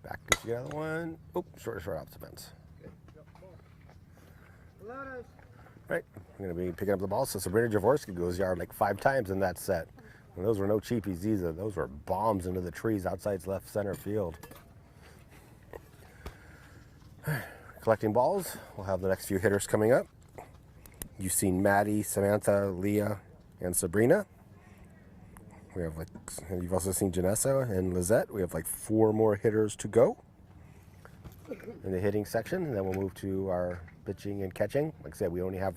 Back to the other one. Oh, short off the fence. Right, I'm going to be picking up the ball. So Sabrina Jaworski goes yard like 5 times in that set. And those were no cheapies either. Those were bombs into the trees outside left center field. Collecting balls. We'll have the next few hitters coming up. You've seen Maddie, Samantha, Leah, and Sabrina. We have like, and you've also seen Janessa and Lizette. We have like 4 more hitters to go in the hitting section, and then we'll move to our pitching and catching. Like I said, we only have,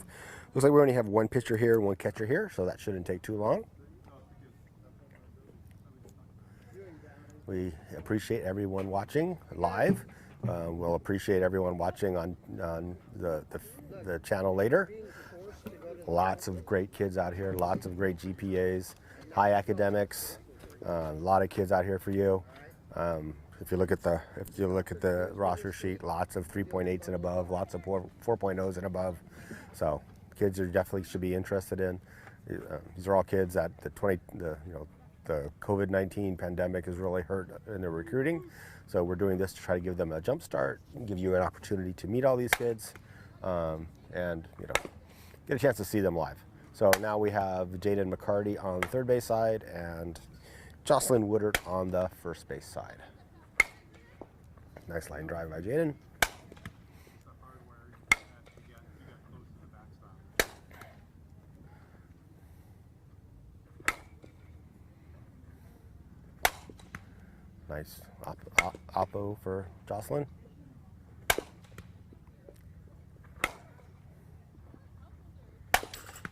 looks like we only have 1 pitcher here and 1 catcher here, so that shouldn't take too long. We appreciate everyone watching live. We'll appreciate everyone watching on the channel later. Lots of great kids out here, lots of great GPAs, high academics, a lot of kids out here for you. If you look at the roster sheet, lots of 3.8s and above, lots of 4.0s and above. So kids are definitely should be interested in. These are all kids that the COVID-19 pandemic has really hurt in their recruiting. So we're doing this to try to give them a jump start, give you an opportunity to meet all these kids, and get a chance to see them live. So now we have Jaden McCarty on the third base side and Jocelyn Woodard on the first base side. Nice line drive by Jaden. Nice oppo for Jocelyn.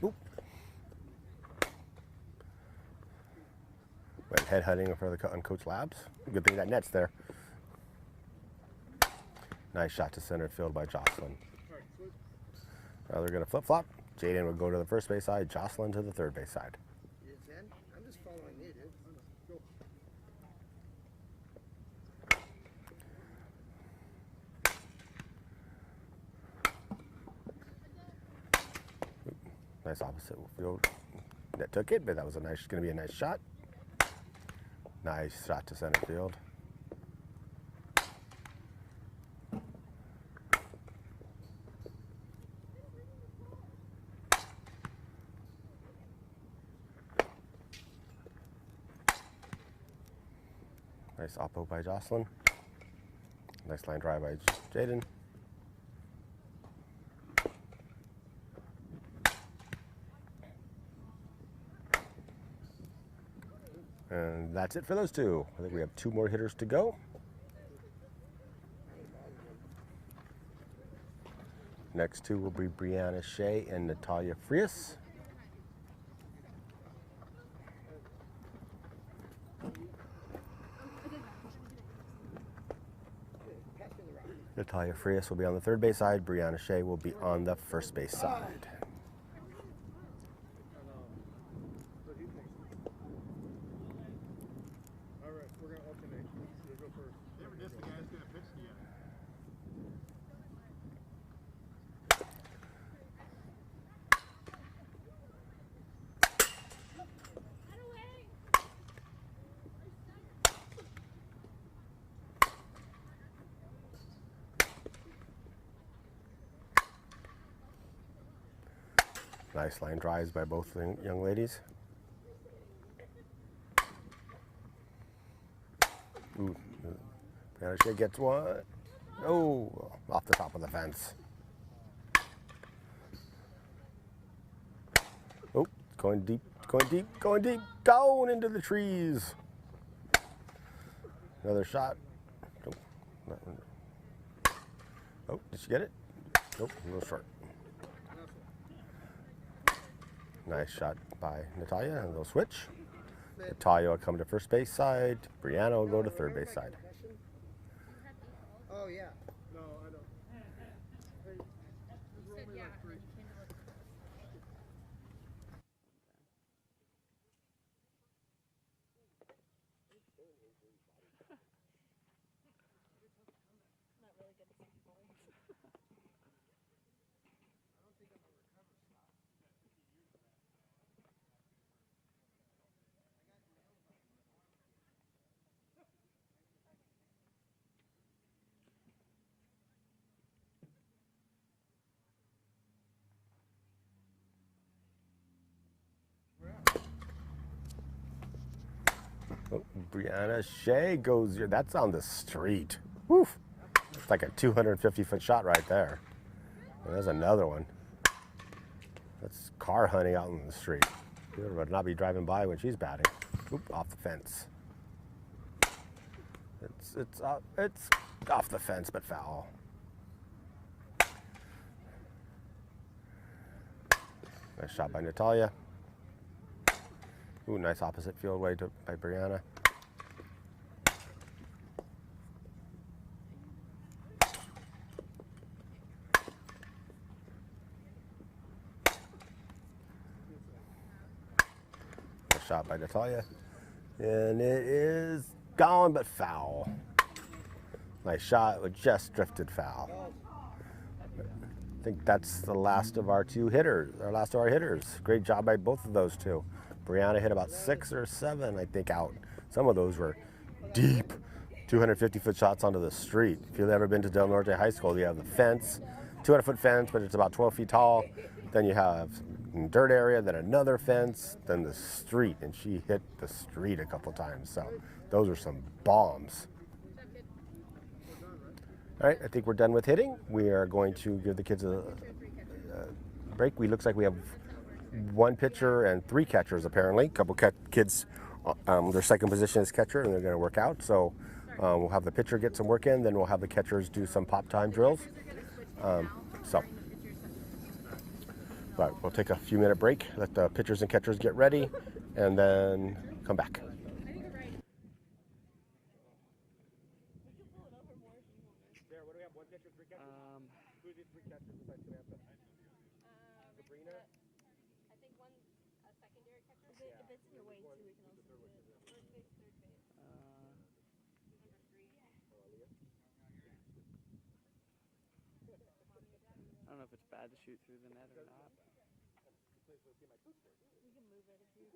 Oop. Went head-hunting for the on Coach Labs. Good thing that net's there. Nice shot to center field by Jocelyn. Now they're going to flip-flop. Jaden will go to the first base side, Jocelyn to the third base side. I'm just following you, dude. Nice opposite field. That took it, but that was going to be a nice shot. Nice shot to center field. Nice oppo by Jocelyn. Nice line drive by Jaden. And that's it for those two. I think we have 2 more hitters to go. Next 2 will be Brianna Shea and Natalia Frias. Natalia Frias will be on the third base side. Brianna Shea will be on the first base side. Nice line drives by both young ladies. Ooh, Brianna Shea gets one. Oh, off the top of the fence. Oh, going deep, going deep, going deep, down into the trees. Another shot. Oh, did she get it? Nope, a little short. Nice shot by Natalia, and they'll switch. Natalia will come to first base side. Brianna will go to third base side. Oh, yeah. No, I don't. Brianna Shea goes here. That's on the street. Woof. It's like a 250-foot shot right there. And there's another one. That's car hunting out in the street. You would not be driving by when she's batting. Oop, off the fence. It's off the fence, but foul. Nice shot by Natalia. Ooh, nice opposite field way by Brianna. Nice shot by Natalia. And it is gone, but foul. Nice shot, but just drifted foul. I think that's the last of our two hitters, last of our hitters. Great job by both of those two. Brianna hit about 6 or 7, I think, out. Some of those were deep, 250-foot shots onto the street. If you've ever been to Del Norte High School, you have the fence, 200-foot fence, but it's about 12 feet tall. Then you have a dirt area, then another fence, then the street, and she hit the street a couple times. So those are some bombs. All right, I think we're done with hitting. We are going to give the kids a break. Looks like we have 1 pitcher and 3 catchers, apparently. A couple kids, their second position is catcher, and they're going to work out. So we'll have the pitcher get some work in, then we'll have the catchers do some pop time drills. But we'll take a few minute break, let the pitchers and catchers get ready, and then come back. Who's these 3 catchers besides Samantha? Sabrina? I think one a secondary catcher. If it's in your way too, we can also do it. First base, third base. Number 3. I don't know if it's bad to shoot through the net or not. We can move it if you.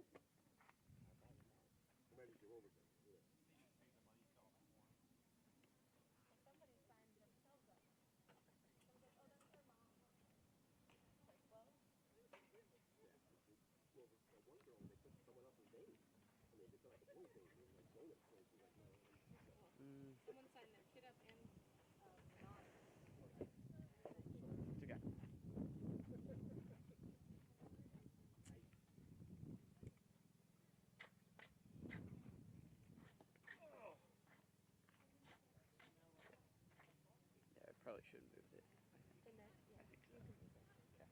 Someone signed their kid up and not. It's okay. Yeah, I probably should have moved it. The net, yeah. I think so. You can move it. Okay.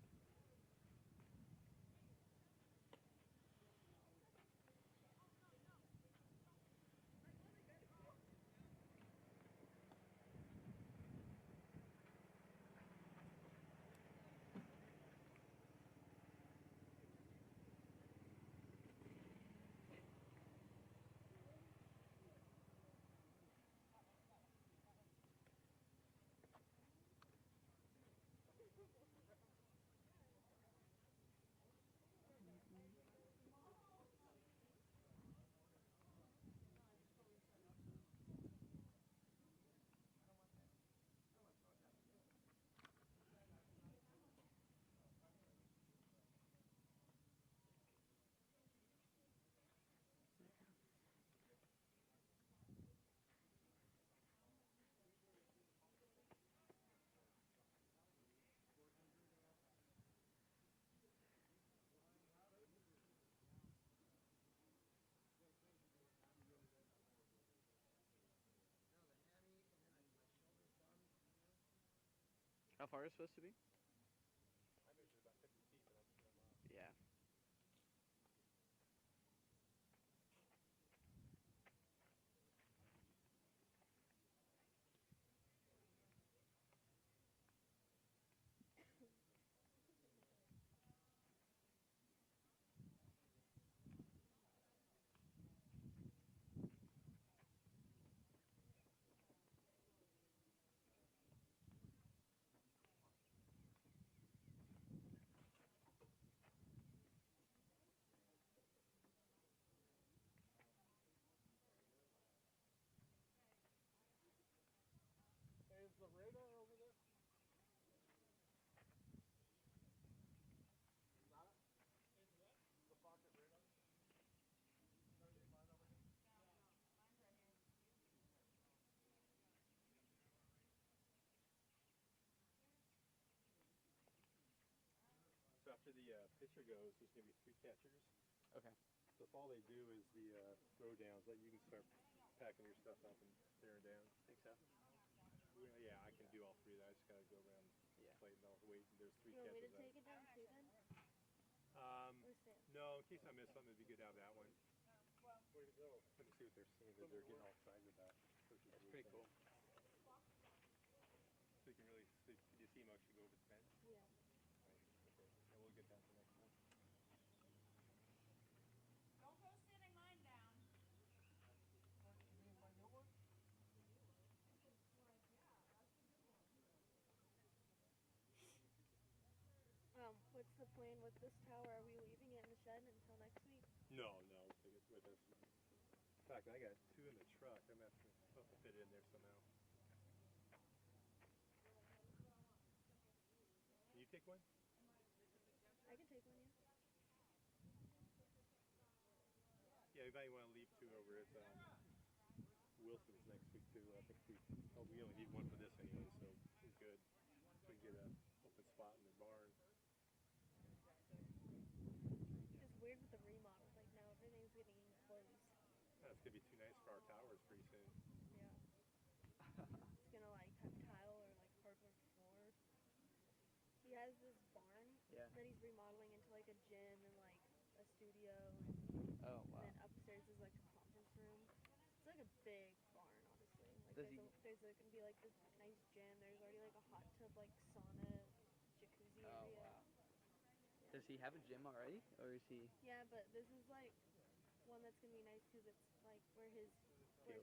How far is it supposed to be? Yeah. after the pitcher goes, there's gonna be 3 catchers. Okay. So if all they do is the throw downs, like you can start packing your stuff up and tearing down. Think so? Well, yeah, I can do all 3 of that. I just gotta go around Yeah. plate and I'll wait. And there's 3 You want me catchers. to take it down too then? Or Sam? No, in case I miss something, it'd be good to have that one. Way to go. Let me see what they're seeing that they're getting all excited about. That's pretty cool. So you can really see, did you see him actually go over the fence? Yeah. Right. Okay. Yeah, we'll get that for next time. Don't go sitting mine down. What's the plan with this tower? Are we leaving it in the shed until next week? No, we'll take it with us. In fact, I got 2 in the truck. I'm gonna have to fit it in there somehow. Can you take one? I can take one, yeah. Yeah, you might want to leave 2 over at Wilson's next week too. I think we only need 1 for this anyway, so we're good. We can get an open spot in the barn. It's weird with the remodel. Like now everything's getting enclosed. That's gonna be too nice for our towers pretty soon. Yeah. It's gonna like have tile or like hardwood floor. He has this barn Yeah. that he's remodeling into like a gym and like a studio Oh, wow. and then upstairs is like a conference room. It's like a big barn, honestly. Like Does there's gonna be like this nice gym. There's already like a hot tub, like sauna, jacuzzi Oh, area. wow. Does he have a gym already, or is he? Yeah, but this is like one that's gonna be nice because it's like where his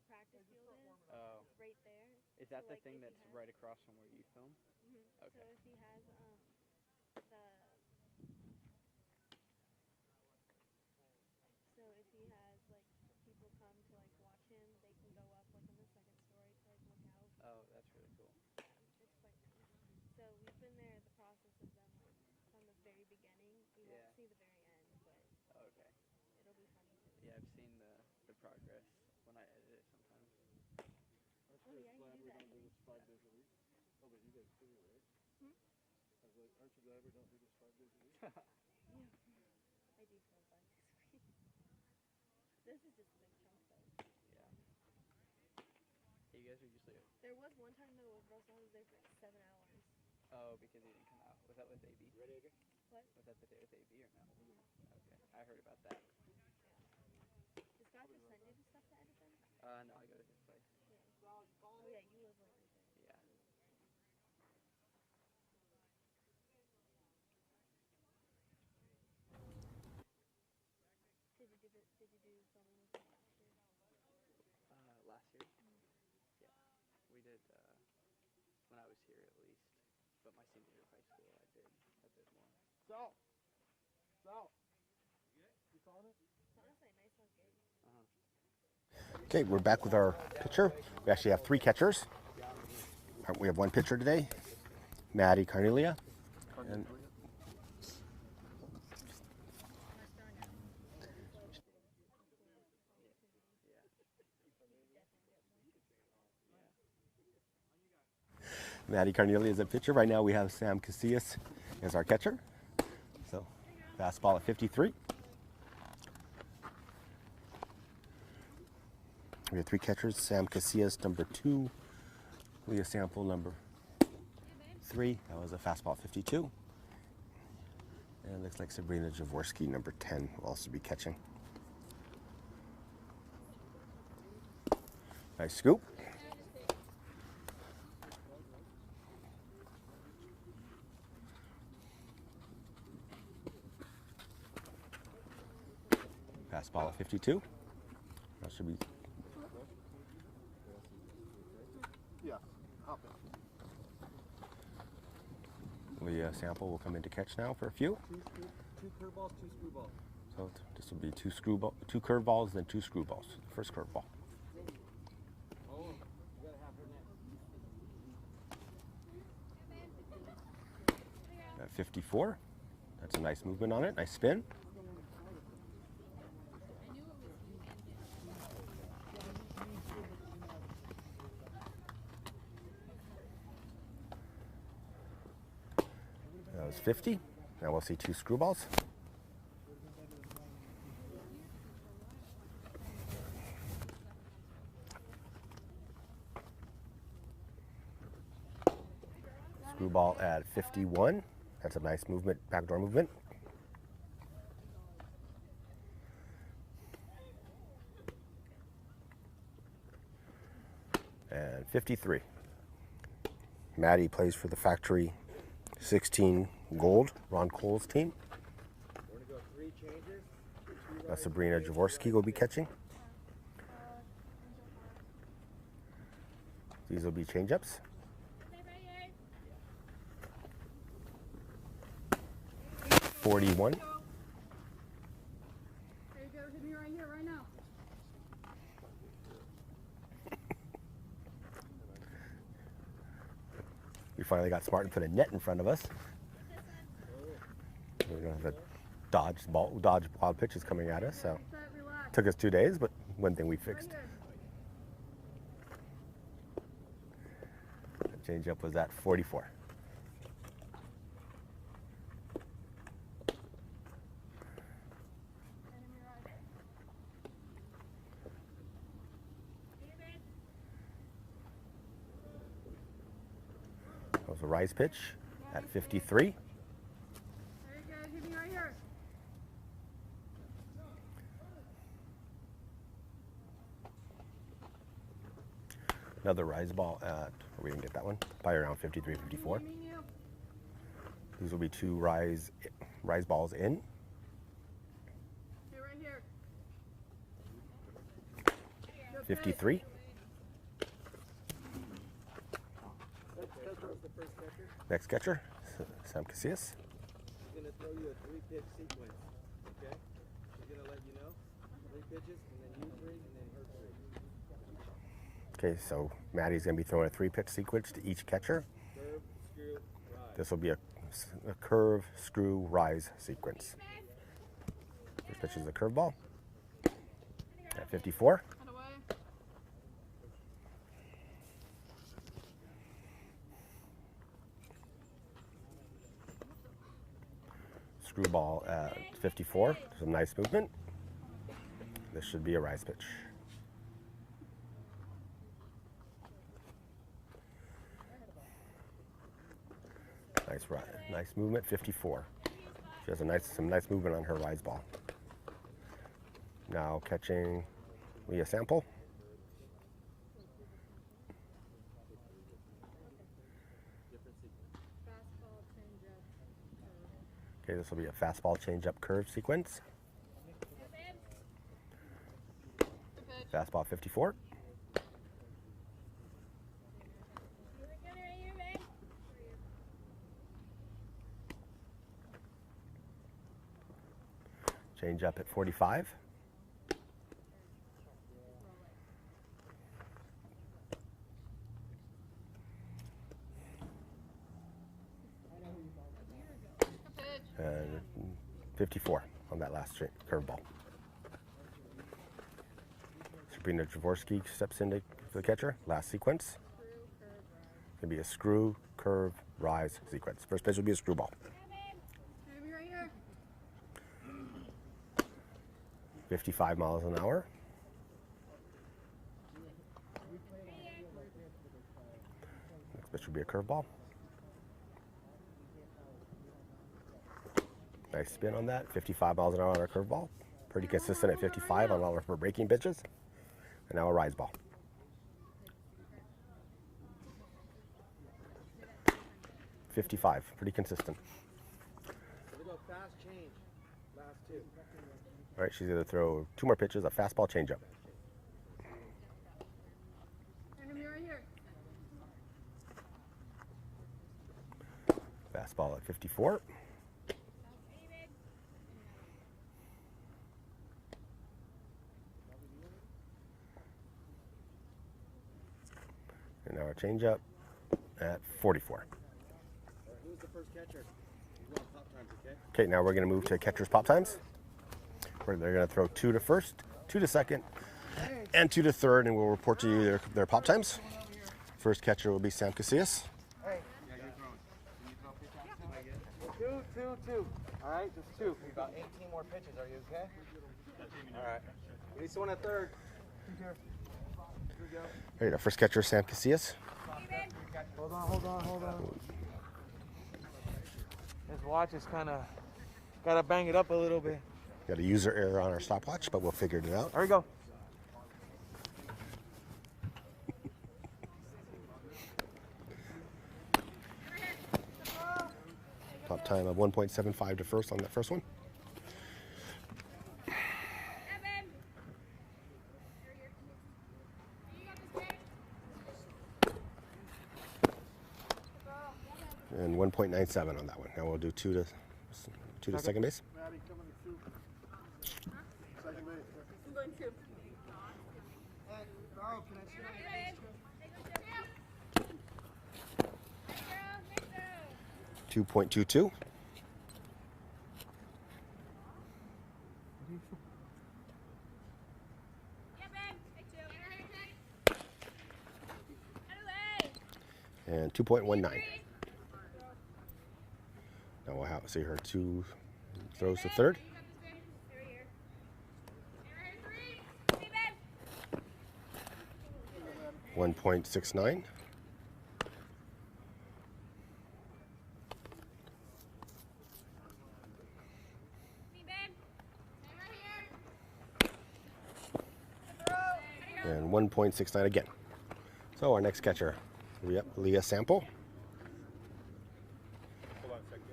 practice field is. Oh. It's right there. Is that So, the like, thing if he that's has- right across from where you film? Mhm. Okay. So if he has like people come to like watch him, they can go up like in the 2nd story to like look out. Oh, that's really cool. It's quite nice. So we've been there at the process of them like from the very beginning. We Yeah. won't see the very end, but Okay. it'll be funny too. Yeah, I've seen the progress when I edit it sometimes. Oh yeah, you do that. do this 5 days a week? Oh, but you guys do, right? Hmm? I was like, aren't you glad we don't do this 5 days a week? Yeah. I do feel fun this week. This is just a big chunk though. Yeah. You guys are usually. There was one time though where Russell was there for like 7 hours. Oh, because he didn't come out. Was that with AB? Ready again? What? Was that the day with AB or no? Okay, I heard about that. Did Scott just send you the stuff to edit then? No, I go to his place. Yeah. Oh yeah, you live like right there. Yeah. Did you do filming with him last year? Last year? Yeah. We did, when I was here at least. But my senior year of high school, I did a bit more. Sal! Sal! You calling it? It's honestly a nice one gig. Okay, we're back with our pitcher. We actually have 3 catchers. We have 1 pitcher today, Maddie Carnelia. And Maddie Carnelia is a pitcher. Right now we have Sam Casillas as our catcher. So, fastball at 53. We have 3 catchers. Sam Casillas, number 2. Leah Sample, number 3. That was a fastball at 52. And it looks like Sabrina Jaworski, number 10, will also be catching. Nice scoop. Fastball at 52. That should be. Yeah, hop in. Leah Sample will come in to catch now for a few. Two curveballs, 2 screwballs. So this will be 2 curveballs, then 2 screwballs. First curveball. Oh, you gotta have her next. At 54. That's a nice movement on it. Nice spin. That was 50. Now we'll see 2 screwballs. Screwball at 51. That's a nice movement, backdoor movement. And 53. Maddie plays for the Factory 16 Gold, Ron Cole's team. Sabrina Jaworski will be catching. These will be change-ups. 41. There you go. Hit me right here, right now. We finally got smart and put a net in front of us. We're gonna have to dodge wild pitches coming at us. So took us 2 days, but one thing we fixed. The change up was at 44. That was a rise pitch at 53. There you go. Hit me right here. Another rise ball at, we didn't get that one, probably around 53, 54. These will be 2 rise balls in. Hey, right here. 53. Next catcher, Sam Casillas. She's gonna throw you a 3-pitch sequence, okay? She's gonna let you know 3 pitches, and then you 3, and then her 3. Okay, so Maddie's gonna be throwing a 3-pitch sequence to each catcher. Curve, screw, rise. This will be a curve, screw, rise sequence. First pitch is a curveball at 54. Screwball at 54. Some nice movement. This should be a rise pitch. Nice movement, 54. She has some nice movement on her rise ball. Now catching Leah Sample. Okay, this will be a fastball change-up curve sequence. Fastball 54. Change up at 45. And 54 on that last curveball. Sabrina Jaworski steps in for the catcher. Last sequence. It's going to be a screw, curve, rise sequence. First pitch will be a screwball. 55 miles an hour. Next pitch will be a curveball. Nice spin on that. 55 miles an hour on our curveball. Pretty consistent at 55 on all of her breaking pitches. And now a rise ball. .55, pretty consistent. Fast change, last 2. All right, she's going to throw 2 more pitches, a fastball changeup. Fastball at 54. And now our changeup at 44. Who's the first catcher? You want pop times, okay? Okay, now we're going to move to catcher's pop times. Where they're going to throw 2 to first, 2 to second, and 2 to third, and we'll report to you their pop times. First catcher will be Sam Casillas. Hey. Yeah, you're throwing. Can you throw pitch out? 2, two. All right, just two. About 18 more pitches. Are you okay? All right. Release one at third. Here we go. All right, our first catcher, Sam Casillas. Hold on. His watch is kind of, got to bang it up a little bit. Got a user error on our stopwatch, but we'll figure it out. There we go. Top time of 1.75 to first on that first one. And 1.97 on that one. Now we'll do two to second base. 2.22. And 2.19. Now we'll see her two throws to third. .69. And 1.69 again. So our next catcher, Leah Sample. Hold on a second.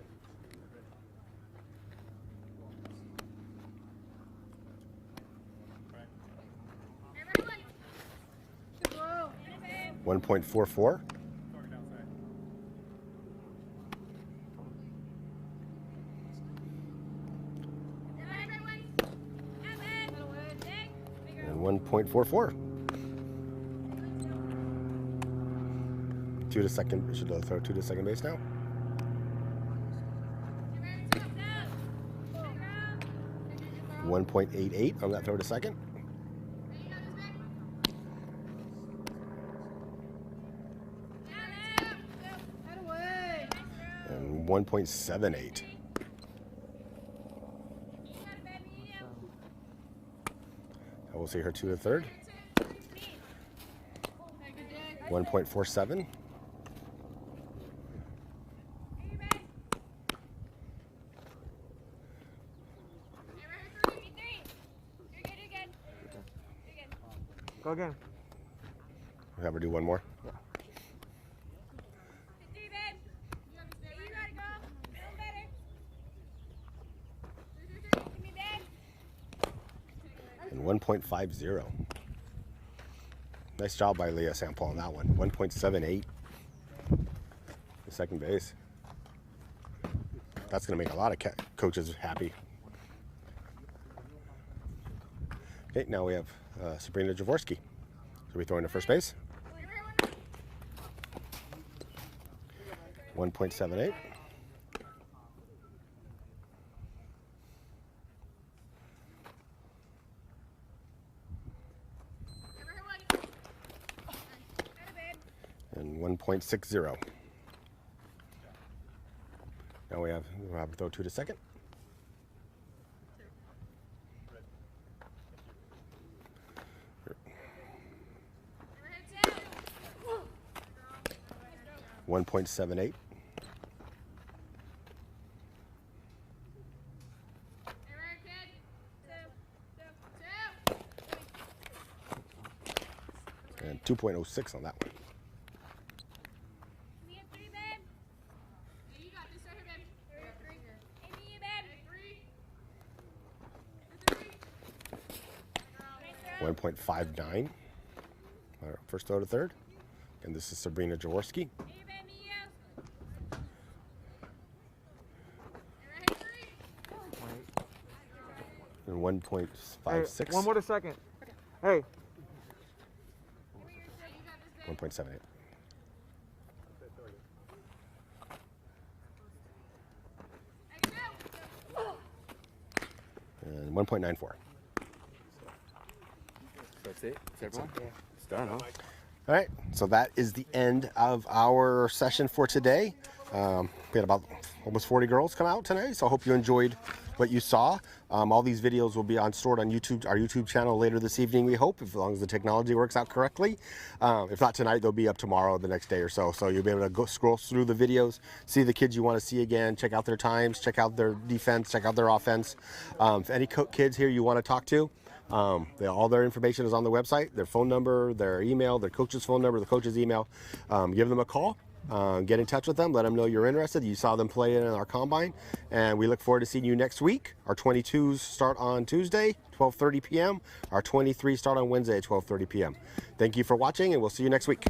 1.44. And 1.44. Two to second. We should throw two to second base now. .88 on that throw to second. And 1.78. I will see her two to third. 1.47. Go again. We'll have her do one more. Yeah. And 1.50. Nice job by Leah Sample on that one. 1.78. The second base. That's going to make a lot of coaches happy. Okay, now we have Sabrina Jaworski. So we throw into first base. 1.78. And 1.60. Now we'll have to throw two to second. .78. And 2.06 on that one. .59. Our first throw to third. And this is Sabrina Jaworski. And 1.56. Hey, one more to second. Hey. 1.78. And 1.94. That's it? That's everyone? Yeah. It's done, huh? All right, so that is the end of our session for today. We had about almost 40 girls come out today. So I hope you enjoyed what you saw. All these videos will be stored on YouTube, our YouTube channel later this evening, we hope, as long as the technology works out correctly. If not tonight, they'll be up tomorrow, the next day or so. So you'll be able to go scroll through the videos, see the kids you want to see again, check out their times, check out their defense, check out their offense. If any kids here you want to talk to, all their information is on the website, their phone number, their email, their coach's phone number, the coach's email. Give them a call. Get in touch with them, let them know you're interested. You saw them play in our combine, and we look forward to seeing you next week. Our 22s start on Tuesday, 12:30 p.m. Our 23s start on Wednesday at 12:30 p.m. Thank you for watching, and we'll see you next week.